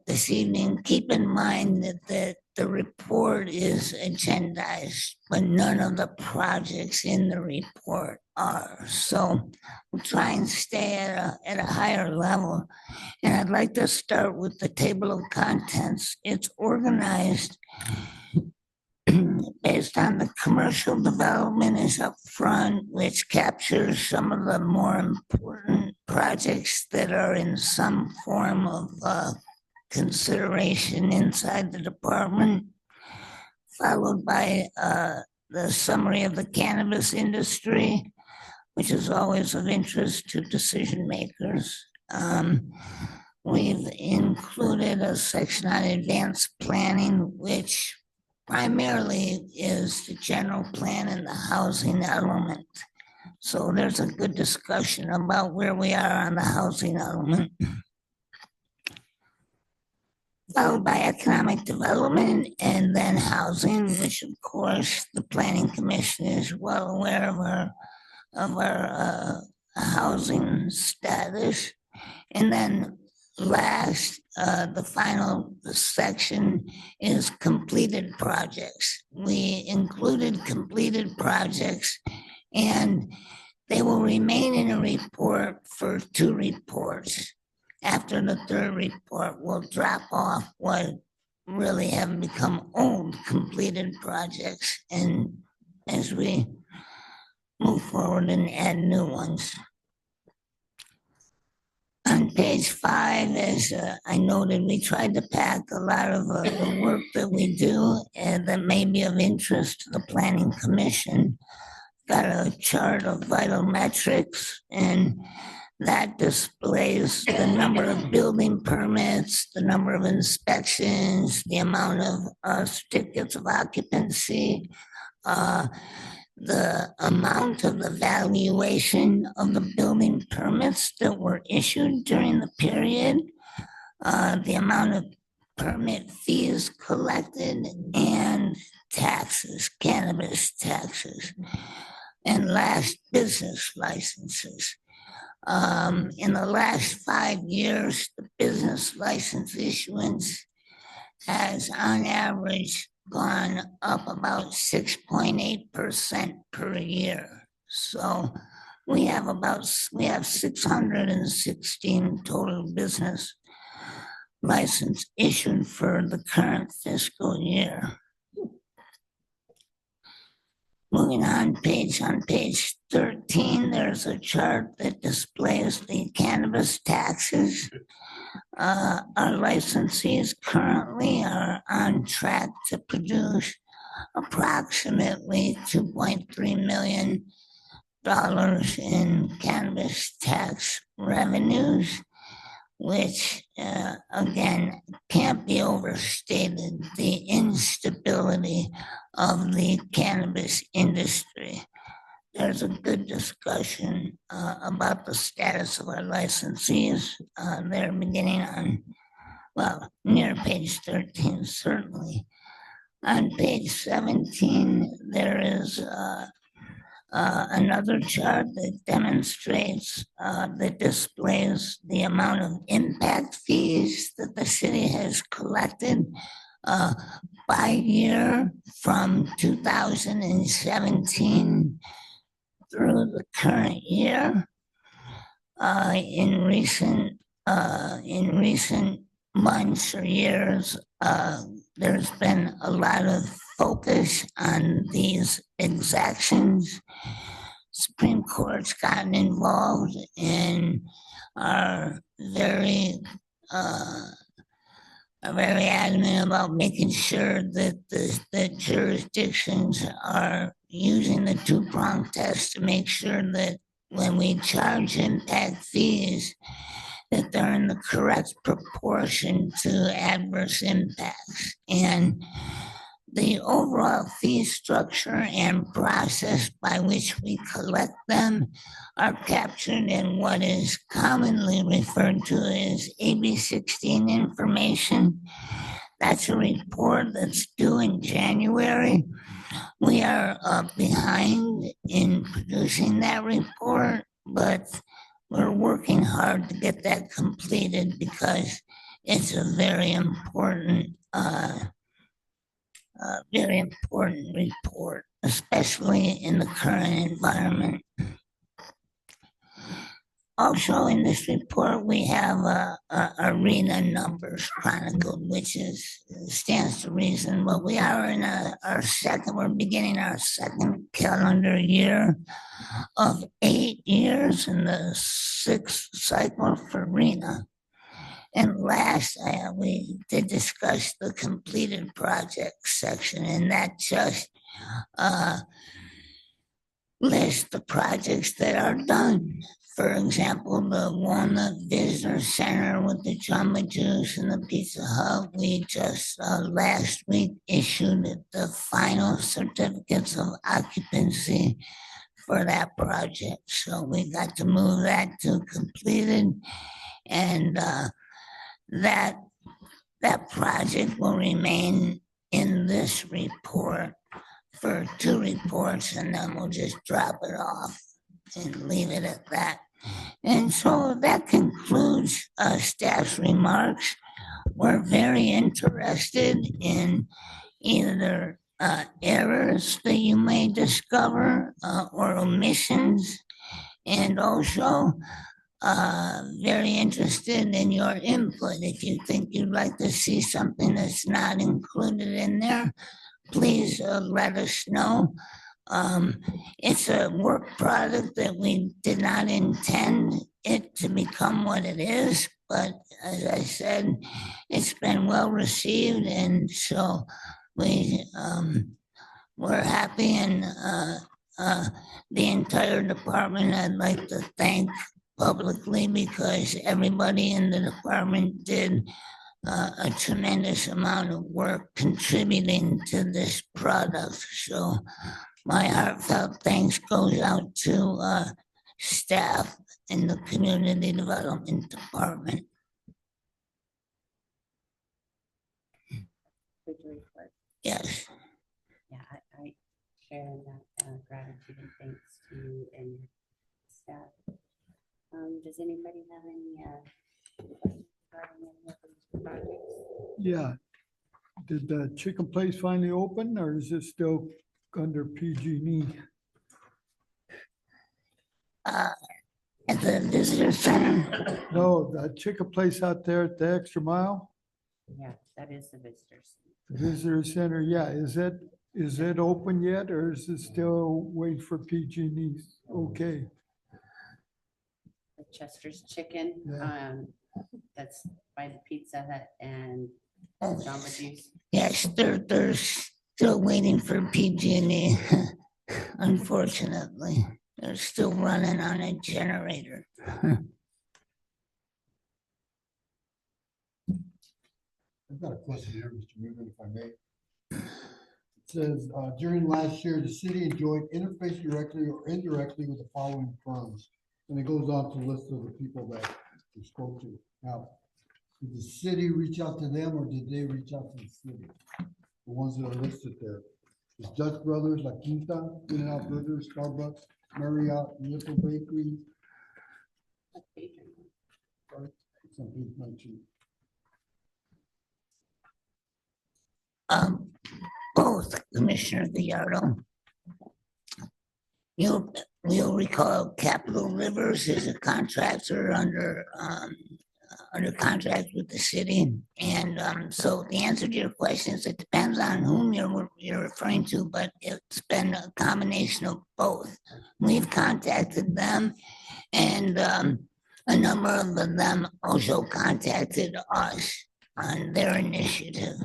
this evening, keep in mind that the report is agendized, but none of the projects in the report are. So we'll try and stay at a higher level. And I'd like to start with the table of contents. It's organized based on the commercial development is up front, which captures some of the more important projects that are in some form of consideration inside the department, followed by the summary of the cannabis industry, which is always of interest to decision makers. We've included a section on advanced planning, which primarily is the general plan and the housing element. So there's a good discussion about where we are on the housing element. Followed by economic development and then housing, which of course the Planning Commission is well aware of our housing status. And then last, the final section is completed projects. We included completed projects, and they will remain in a report for 2 reports. After the 3rd report, we'll drop off what really have become old completed projects, and as we move forward and add new ones. On page 5, as I noted, we tried to pack a lot of the work that we do and that may be of interest to the Planning Commission. Got a chart of vital metrics, and that displays the number of building permits, the number of inspections, the amount of certificates of occupancy, the amount of the valuation of the building permits that were issued during the period, the amount of permit fees collected, and taxes, cannabis taxes, and last business licenses. In the last 5 years, the business license issuance has on average gone up about 6.8% per year. So we have 616 total business license issued for the current fiscal year. moving on page 13, there's a chart that displays the cannabis taxes. Our licensees currently are on track to produce approximately $2.3 million in cannabis tax revenues, which again can't be overstated, the instability of the cannabis industry. There's a good discussion about the status of our licensees. They're beginning on, well, near page 13, certainly. On page 17, there is another chart that demonstrates, that displays the amount of impact fees that the city has collected by year from 2017 through the current year. In recent months or years, there's been a lot of focus on these exactions. Supreme Court's gotten involved and are very adamant about making sure that the jurisdictions are using the two-prong test to make sure that when we charge impact fees, that they're in the correct proportion to adverse impacts. And the overall fee structure and process by which we collect them are captured in what is commonly referred to as AB 16 information. That's a report that's due in January. We are behind in producing that report, but we're working hard to get that completed because it's a very important report, especially in the current environment. Also in this report, we have arena numbers chronicled, which stands to reason, but we are in we're beginning our second calendar year of 8 years in the 6th cycle for arena. And last, we did discuss the completed projects section, and that just lists the projects that are done. For example, the Walnut Visitor Center with the Jamba Juice and the Pizza Hut, we just last week issued the final certificates of occupancy for that project. So we got to move that to completed, and that project will remain in this report for 2 reports, and then we'll just drop it off and leave it at that. And so that concludes staff's remarks. We're very interested in either errors that you may discover or omissions, and also very interested in your input. If you think you'd like to see something that's not included in there, please let us know. It's a work product that we did not intend it to become what it is, but as I said, it's been well received, and so we're happy, and the entire department I'd like to thank publicly, because everybody in the department did a tremendous amount of work contributing to this product. So my heartfelt thanks goes out to staff in the community development department.
Good report.
Yes.
Yeah, I share that gratitude and thanks to you and your staff. Does anybody have any questions regarding any of these projects?
Yeah. Did the chicken place finally open, or is it still under PG&E?
At the visitor center.
No, the chicken place out there at the Extra Mile,
Yeah, that is the visitors.
the visitor center, yeah, is it Is it open yet, or is it still waiting for PG&E's? Okay,
The Chester's Chicken, that's by the Pizza Hut and Jamba Juice.
Yes, they're still waiting for PG&E. Unfortunately, they're still running on a generator.
I've got a question here, Mr. Newman, if I may. It says, during last year, the city enjoyed interface directly or indirectly with the following firms. And it goes on to list of the people that we spoke to. Now, did the city reach out to them or did they reach out to the city? The ones that are listed there. It's Dutch Brothers, La Quinta, In-N-Out Burgers, Starbucks, Marriott, Little Bakery. Sorry, it's on page 19.
Both, Commissioner Gallardo. You'll recall Capital Rivers is a contractor under contract with the city. And so the answer to your question is it depends on whom you're referring to, but it's been a combination of both. We've contacted them, and a number of them also contacted us on their initiative.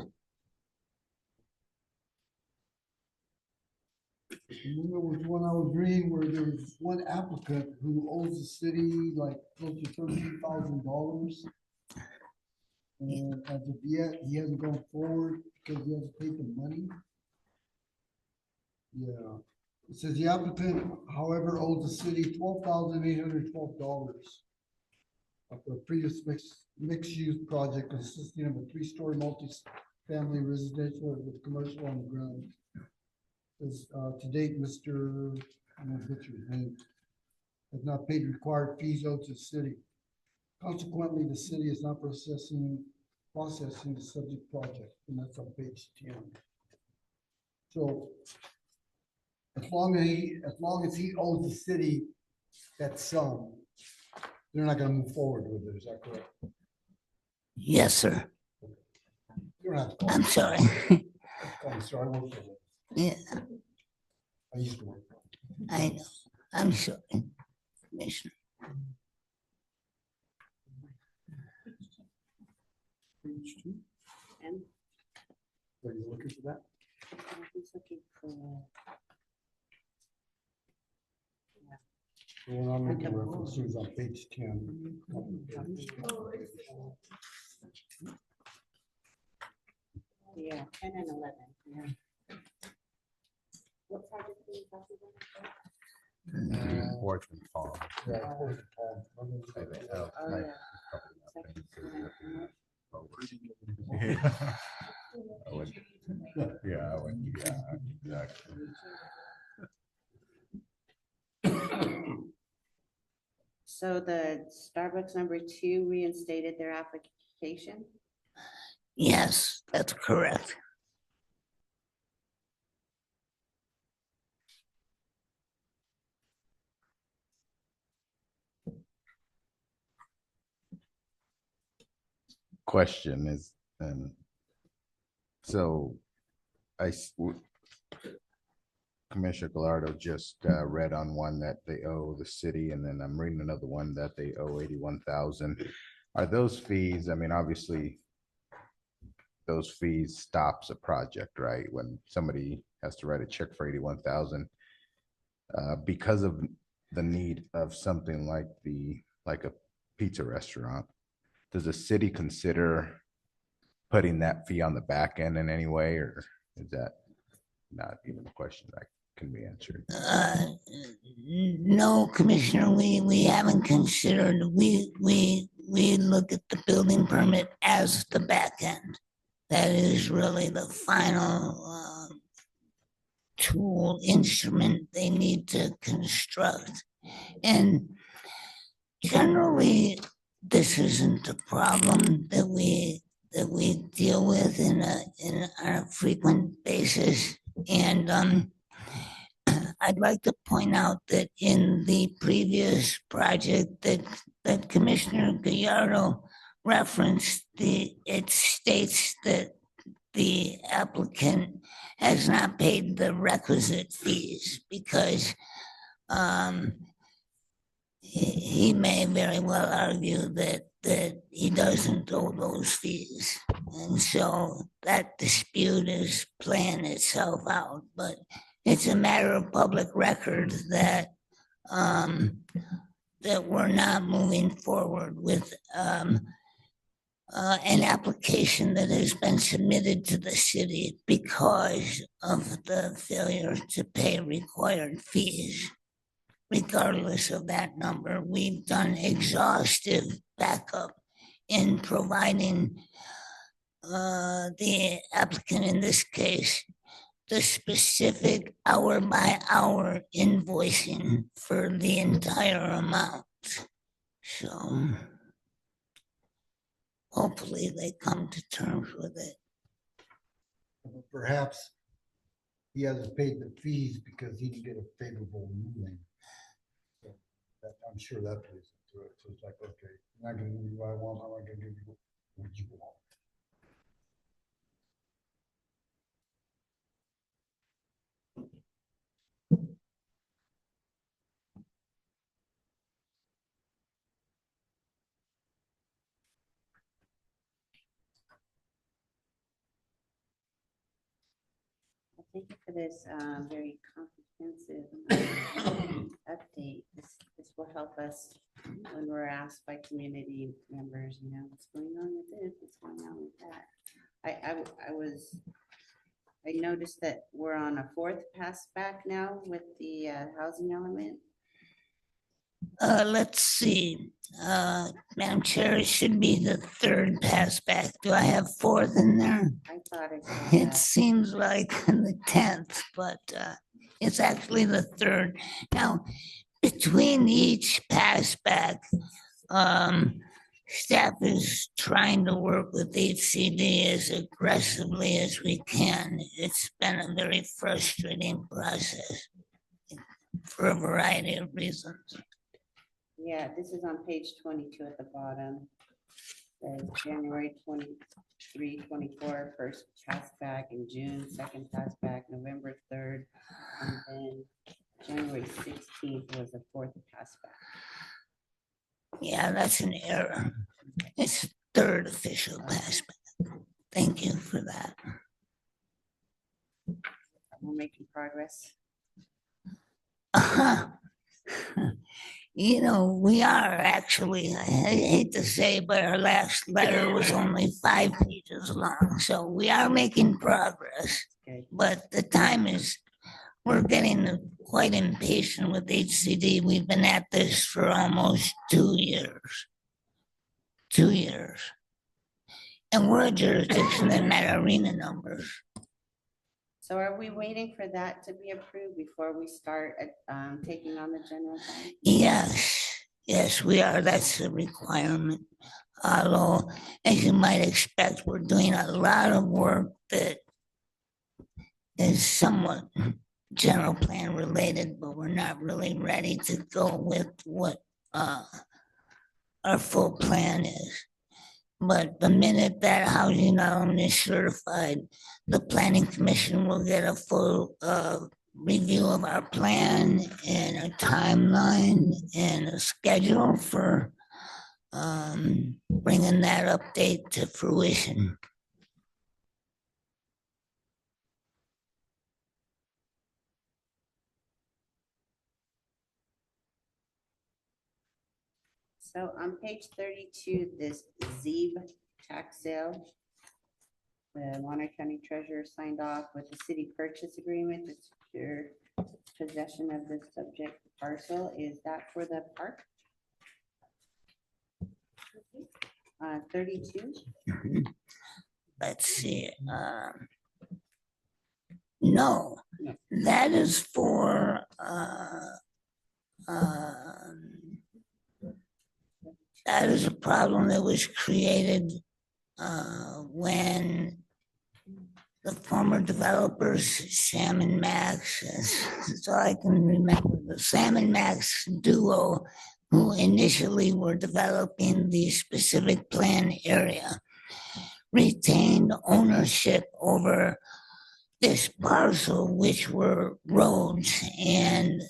And then there was one I was reading where there was one applicant who owes the city like close to $13,000. And as of yet, he hasn't gone forward because he hasn't paid the money. Yeah, it says the applicant, however, owes the city $12,812 for a previous mixed-use project consisting of a 3-story multi-family residential with commercial on the ground. Is to date, Mr. I'm gonna butcher his name, has not paid required fees owed to the city. Consequently, the city is not processing the subject project, and that's on page 10. So as long as he owes the city that sum, they're not gonna move forward with it, is that correct?
Yes, sir.
You don't have to call
I'm
me.
sorry.
Call me, sir. I work for them.
Yeah,
I used to work for them.
I know. I'm sorry, Commissioner.
Page 2.
And
Are you looking for that?
he's looking for.
The one I'm making reference to is on page 10.
Yeah, 10 and 11, yeah. What project are you talking about?
Orchard Farm.
Yeah, of course, Paul.
I think,
Oh,
might-
yeah.
probably
Second
not.
floor.
I would- Yeah, I would, yeah, exactly.
So the Starbucks #2 reinstated their application?
Yes, that's correct.
Question is, so Commissioner Gallardo just read on one that they owe the city, and then I'm reading another one that they owe 81,000. Are those fees, I mean, obviously, those fees stops a project, right? When somebody has to write a check for 81,000 because of the need of something like a pizza restaurant. Does the city consider putting that fee on the back end in any way, or is that not even a question that can be answered?
No, Commissioner, we haven't considered, we look at the building permit as the back end. That is really the final tool, instrument they need to construct. And generally, this isn't a problem that we deal with on a frequent basis. And I'd like to point out that in the previous project that Commissioner Gallardo referenced, it states that the applicant has not paid the requisite fees because he may very well argue that he doesn't owe those fees. And so that dispute is playing itself out, but it's a matter of public record that that we're not moving forward with an application that has been submitted to the city because of the failure to pay required fees. Regardless of that number, we've done exhaustive backup in providing the applicant in this case the specific hour by hour invoicing for the entire amount. So hopefully they come to terms with it.
But perhaps he hasn't paid the fees because he didn't get a favorable ruling. So I'm sure that plays into it. So it's like, okay, I'm not gonna give you what I want, I'm not gonna give you what you want.
Thank you for this very comprehensive update. This will help us when we're asked by community members, you know, what's going on with this, what's going on with that. I noticed that we're on a fourth pass back now with the housing element.
Let's see. Madam Chair, it should be the third pass back. Do I have fourth in there?
I thought I saw
It
that.
seems like the 10th, but it's actually the third. Now, between each pass back, staff is trying to work with HCD as aggressively as we can. It's been a very frustrating process for a variety of reasons.
Yeah, this is on page 22 at the bottom. Says January 23, 24, first pass back, in June, second pass back, November 3rd, and then January 16th was the fourth pass back.
Yeah, that's an error. It's third official pass back. Thank you for that.
We're making progress.
You know, we are actually, I hate to say, but our last letter was only 5 pages long. So we are making progress,
Good.
but the time is, we're getting quite impatient with HCD. We've been at this for almost 2 years. 2 years. And we're a jurisdiction that met arena numbers.
So are we waiting for that to be approved before we start taking on the general fund?
Yes, we are. That's a requirement. Although, as you might expect, we're doing a lot of work that is somewhat general plan related, but we're not really ready to go with what our full plan is. But the minute that housing element is certified, the planning commission will get a full review of our plan and a timeline and a schedule for bringing that update to fruition.
So on page 32, this ZEB tax sale, the Monterey County Treasurer signed off with the city purchase agreement to secure possession of the subject parcel. Is that for the park? 32?
Let's see. No, that is for that is a problem that was created when the former developers, Sam and Max, that's all I can remember, the Sam and Max duo, who initially were developing the specific plan area, retained ownership over this parcel, which were roads, and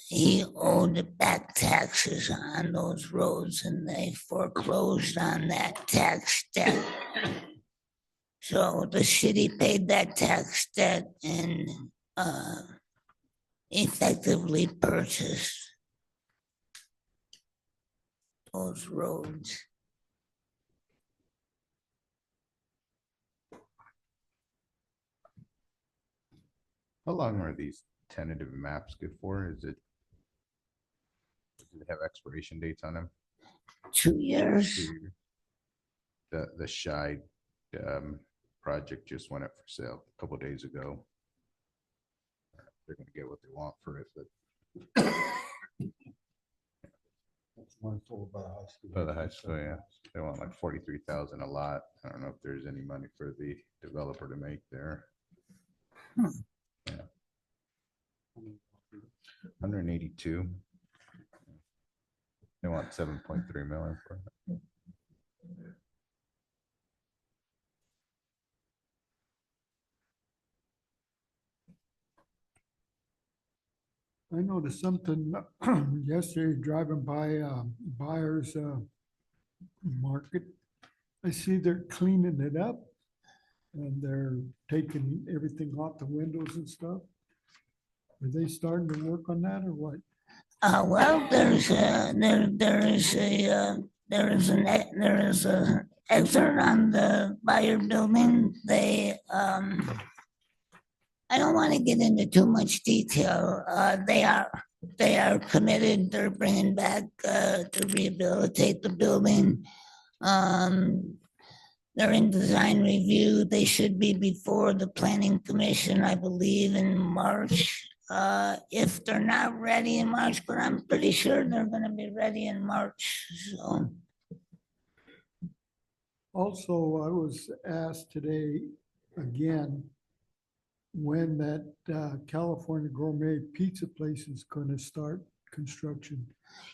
he owed back taxes on those roads, and they foreclosed on that tax debt. So the city paid that tax debt and effectively purchased those roads.
How long are these tentative maps good for? Does it have expiration dates on them?
2 years.
2 years? The Scheid project just went up for sale a couple days ago. They're gonna get what they want for it, but
That's one sold by the high school.
by the high school, yeah, they want like 43,000 a lot. I don't know if there's any money for the developer to make there.
Hmm.
Yeah. 182. They want 7.3 million for it.
I noticed something yesterday driving by buyer's market. I see they're cleaning it up and they're taking everything off the windows and stuff. Are they starting to work on that or what?
Well, there is an excerpt on the Buyer building. I don't want to get into too much detail. They are committed. They're bringing back to rehabilitate the building. They're in design review. They should be before the planning commission, I believe, in March. If they're not ready in March, but I'm pretty sure they're gonna be ready in March, so.
Also, I was asked today again, when that California Gourmet Pizza place is gonna start construction.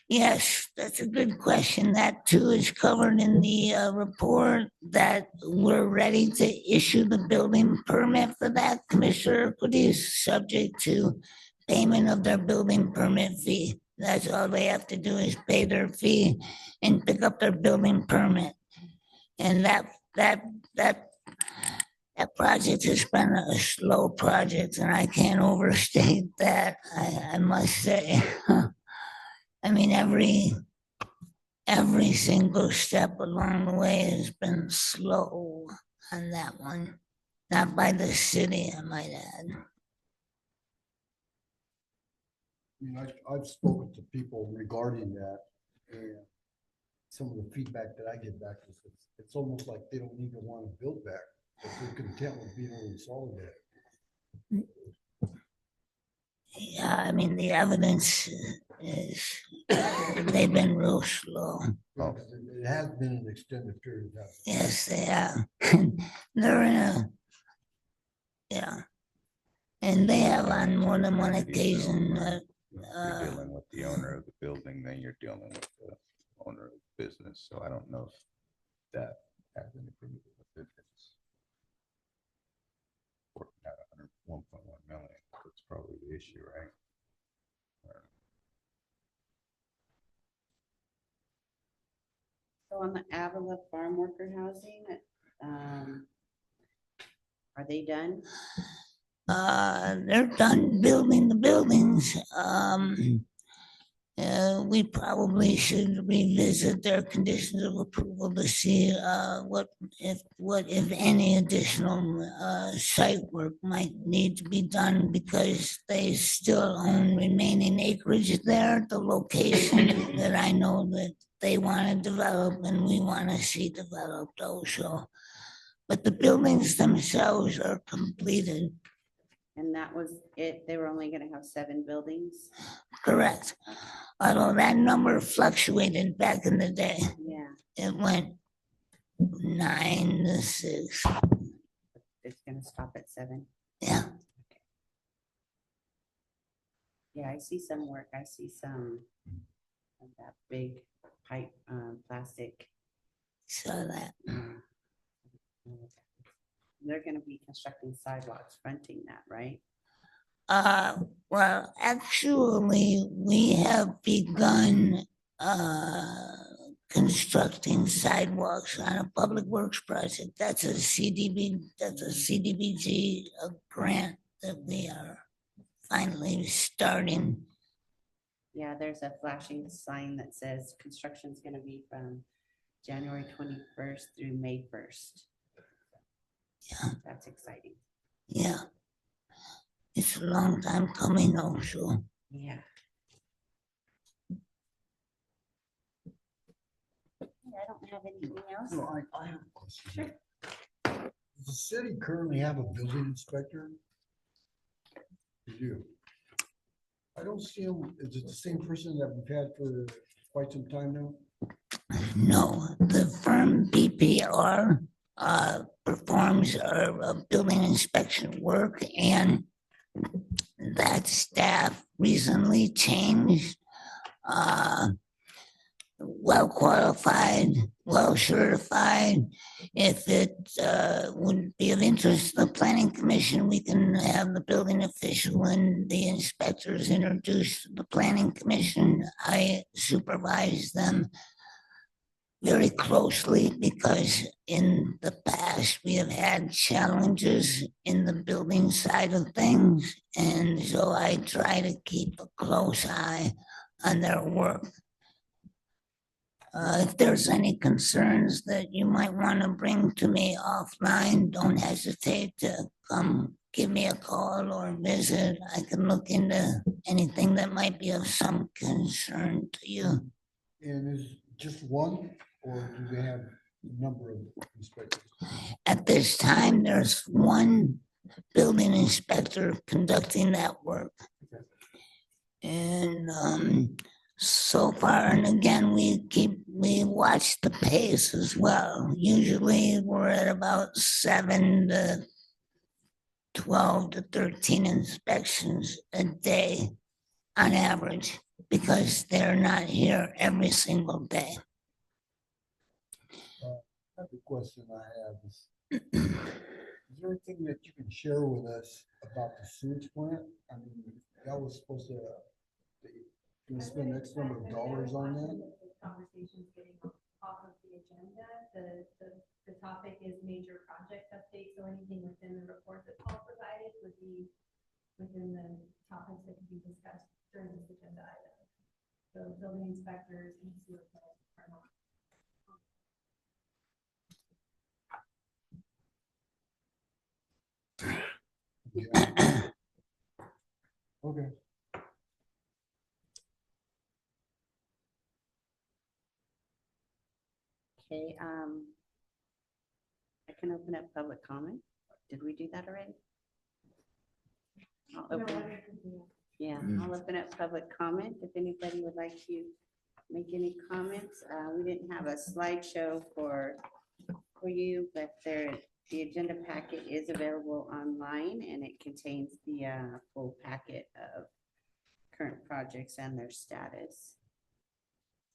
Yes, that's a good question. That too is covered in the report that we're ready to issue the building permit for that. Commissioner Coody's subject to payment of their building permit fee. That's all they have to do is pay their fee and pick up their building permit. And that project has been a slow project, and I can't overstate that. I must say. I mean, every single step along the way has been slow on that one. Not by the city, I might add.
I mean, I've spoken to people regarding that, and some of the feedback that I get back is it's almost like they don't even want to build back, but they're content with being able to solidate.
Yeah, I mean, the evidence is they've been real slow.
It has been an extended period of time.
Yes, they have. They're in a, yeah. And they have on more than one occasion.
If you're dealing with the owner of the building, then you're dealing with the owner of the business. So I don't know if that has anything to do with it. It's working out 101.1 million. That's probably the issue, right?
So on the Avila farm worker housing, are they done?
They're done building the buildings. We probably should revisit their conditions of approval to see what if any additional site work might need to be done, because they still own remaining acreage there, the location that I know that they want to develop and we want to see developed also. But the buildings themselves are completed.
And that was it, they were only gonna have 7 buildings?
Correct. Although that number fluctuated back in the day.
Yeah,
It went 9 to 6.
it's gonna stop at 7.
Yeah.
Yeah, I see some work, I see some of that big pipe, plastic.
So that.
uh, constructing sidewalks fronting that, right?
Well, actually, we have begun, constructing sidewalks on a public works project. That's a CDBG grant that we are finally starting.
Yeah, there's a flashing sign that says construction's gonna be from January 21st through May 1st.
Yeah.
That's exciting.
Yeah. It's a long time coming also.
Yeah. I don't have anything else.
No, I have a question. Does the city currently have a building inspector? We do. I don't see him, is it the same person that we've had for quite some time now?
No, the firm BPR performs our building inspection work, and that staff recently changed. Well qualified, well certified. If it would be of interest to the planning commission, we can have the building official and the inspectors introduced to the planning commission. I supervise them very closely because in the past we have had challenges in the building side of things. And so I try to keep a close eye on their work. If there's any concerns that you might want to bring to me offline, don't hesitate to come give me a call or visit. I can look into anything that might be of some concern to you.
And is just one, or do they have a number of inspectors?
At this time, there's one building inspector conducting that work. And so far, and again, we watch the pace as well. Usually we're at about 7 to 12 to 13 inspections a day on average, because they're not here every single day.
Another question I have is there anything that you can share with us about the sewage plant? I mean, that was supposed to, they spend X number of dollars on that?
Conversations getting off of the agenda. The topic is major project update, so anything within the report that Paul provided would be within the topics that could be discussed during this agenda item. So building inspectors and sewer plants are not.
Yeah. Okay.
Okay, I can open up public comment. Did we do that already? I'll open, yeah, I'll open up public comment if anybody would like to make any comments. We didn't have a slideshow for you, but the agenda packet is available online and it contains the full packet of current projects and their status.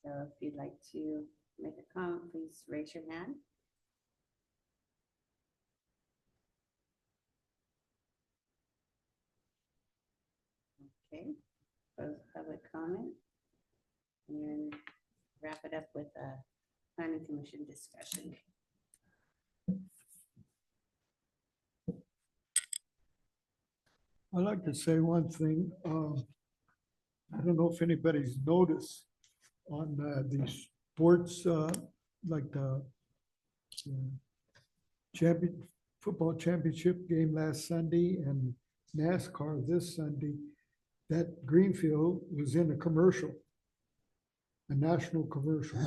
So if you'd like to make a comment, please raise your hand. Okay, close public comment. And then wrap it up with a planning commission discussion.
I'd like to say one thing. I don't know if anybody's noticed on these sports, like the football championship game last Sunday and NASCAR this Sunday, that Greenfield was in a commercial, a national commercial.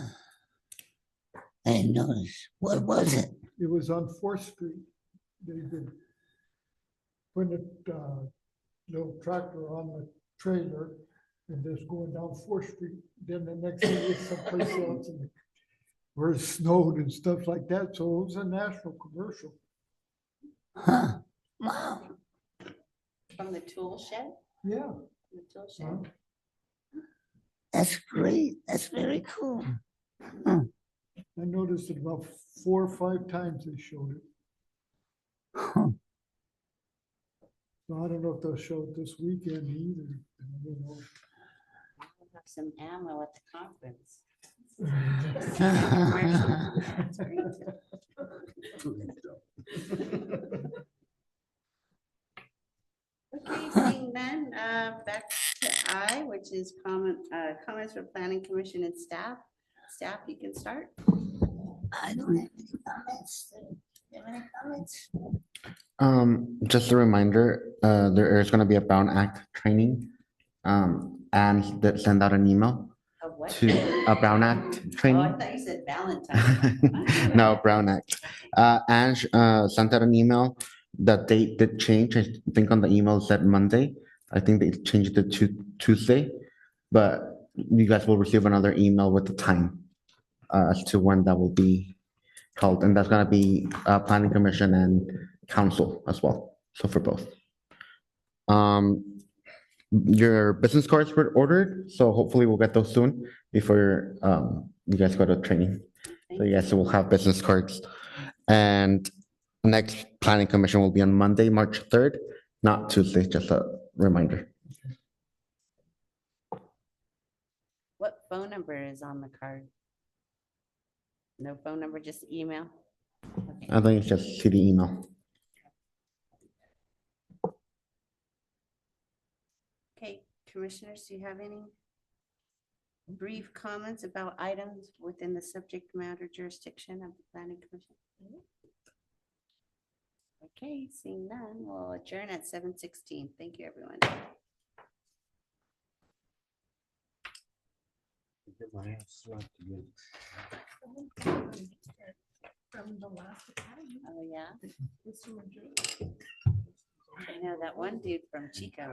I didn't notice. What was it?
It was on 4th Street. They did put a little tractor on the trailer and just going down 4th Street. Then the next day it's someplace else and where it snowed and stuff like that. So it was a national commercial.
Huh? Wow.
From the tool shed?
Yeah.
The tool
Huh?
shed.
That's great. That's very cool.
I noticed it about 4 or 5 times they showed it.
Huh.
So I don't know if they'll show it this weekend either. I don't know.
We'll have some ammo at the conference. Okay, seeing none, back to I, which is comments from planning commission and staff. Staff, you can start.
I don't have any comments. Do you have any comments?
Just a reminder, there is gonna be a Brown Act training. And that send out an email
Of what?
to a Brown Act
Oh, I
training.
thought you said Valentine.
No, Brown Act. Ange, sent out an email. The date did change. I think on the email said Monday. I think they changed it to Tuesday. But you guys will receive another email with the time as to when that will be held. And that's gonna be planning commission and council as well. So for both. Your business cards were ordered, so hopefully we'll get those soon before you guys go to training. So yes, we'll have business cards. And next planning commission will be on Monday, March 3rd, not Tuesday, just a reminder.
What phone number is on the card? No phone number, just email? Okay.
I think it's just city email.
Okay, commissioners, do you have any brief comments about items within the subject matter jurisdiction of the planning commission? Okay, seeing none, we'll adjourn at 7:16. Thank you, everyone.
From the last time,
Oh, yeah,
Mr. Madrid.
I know that one dude from Chico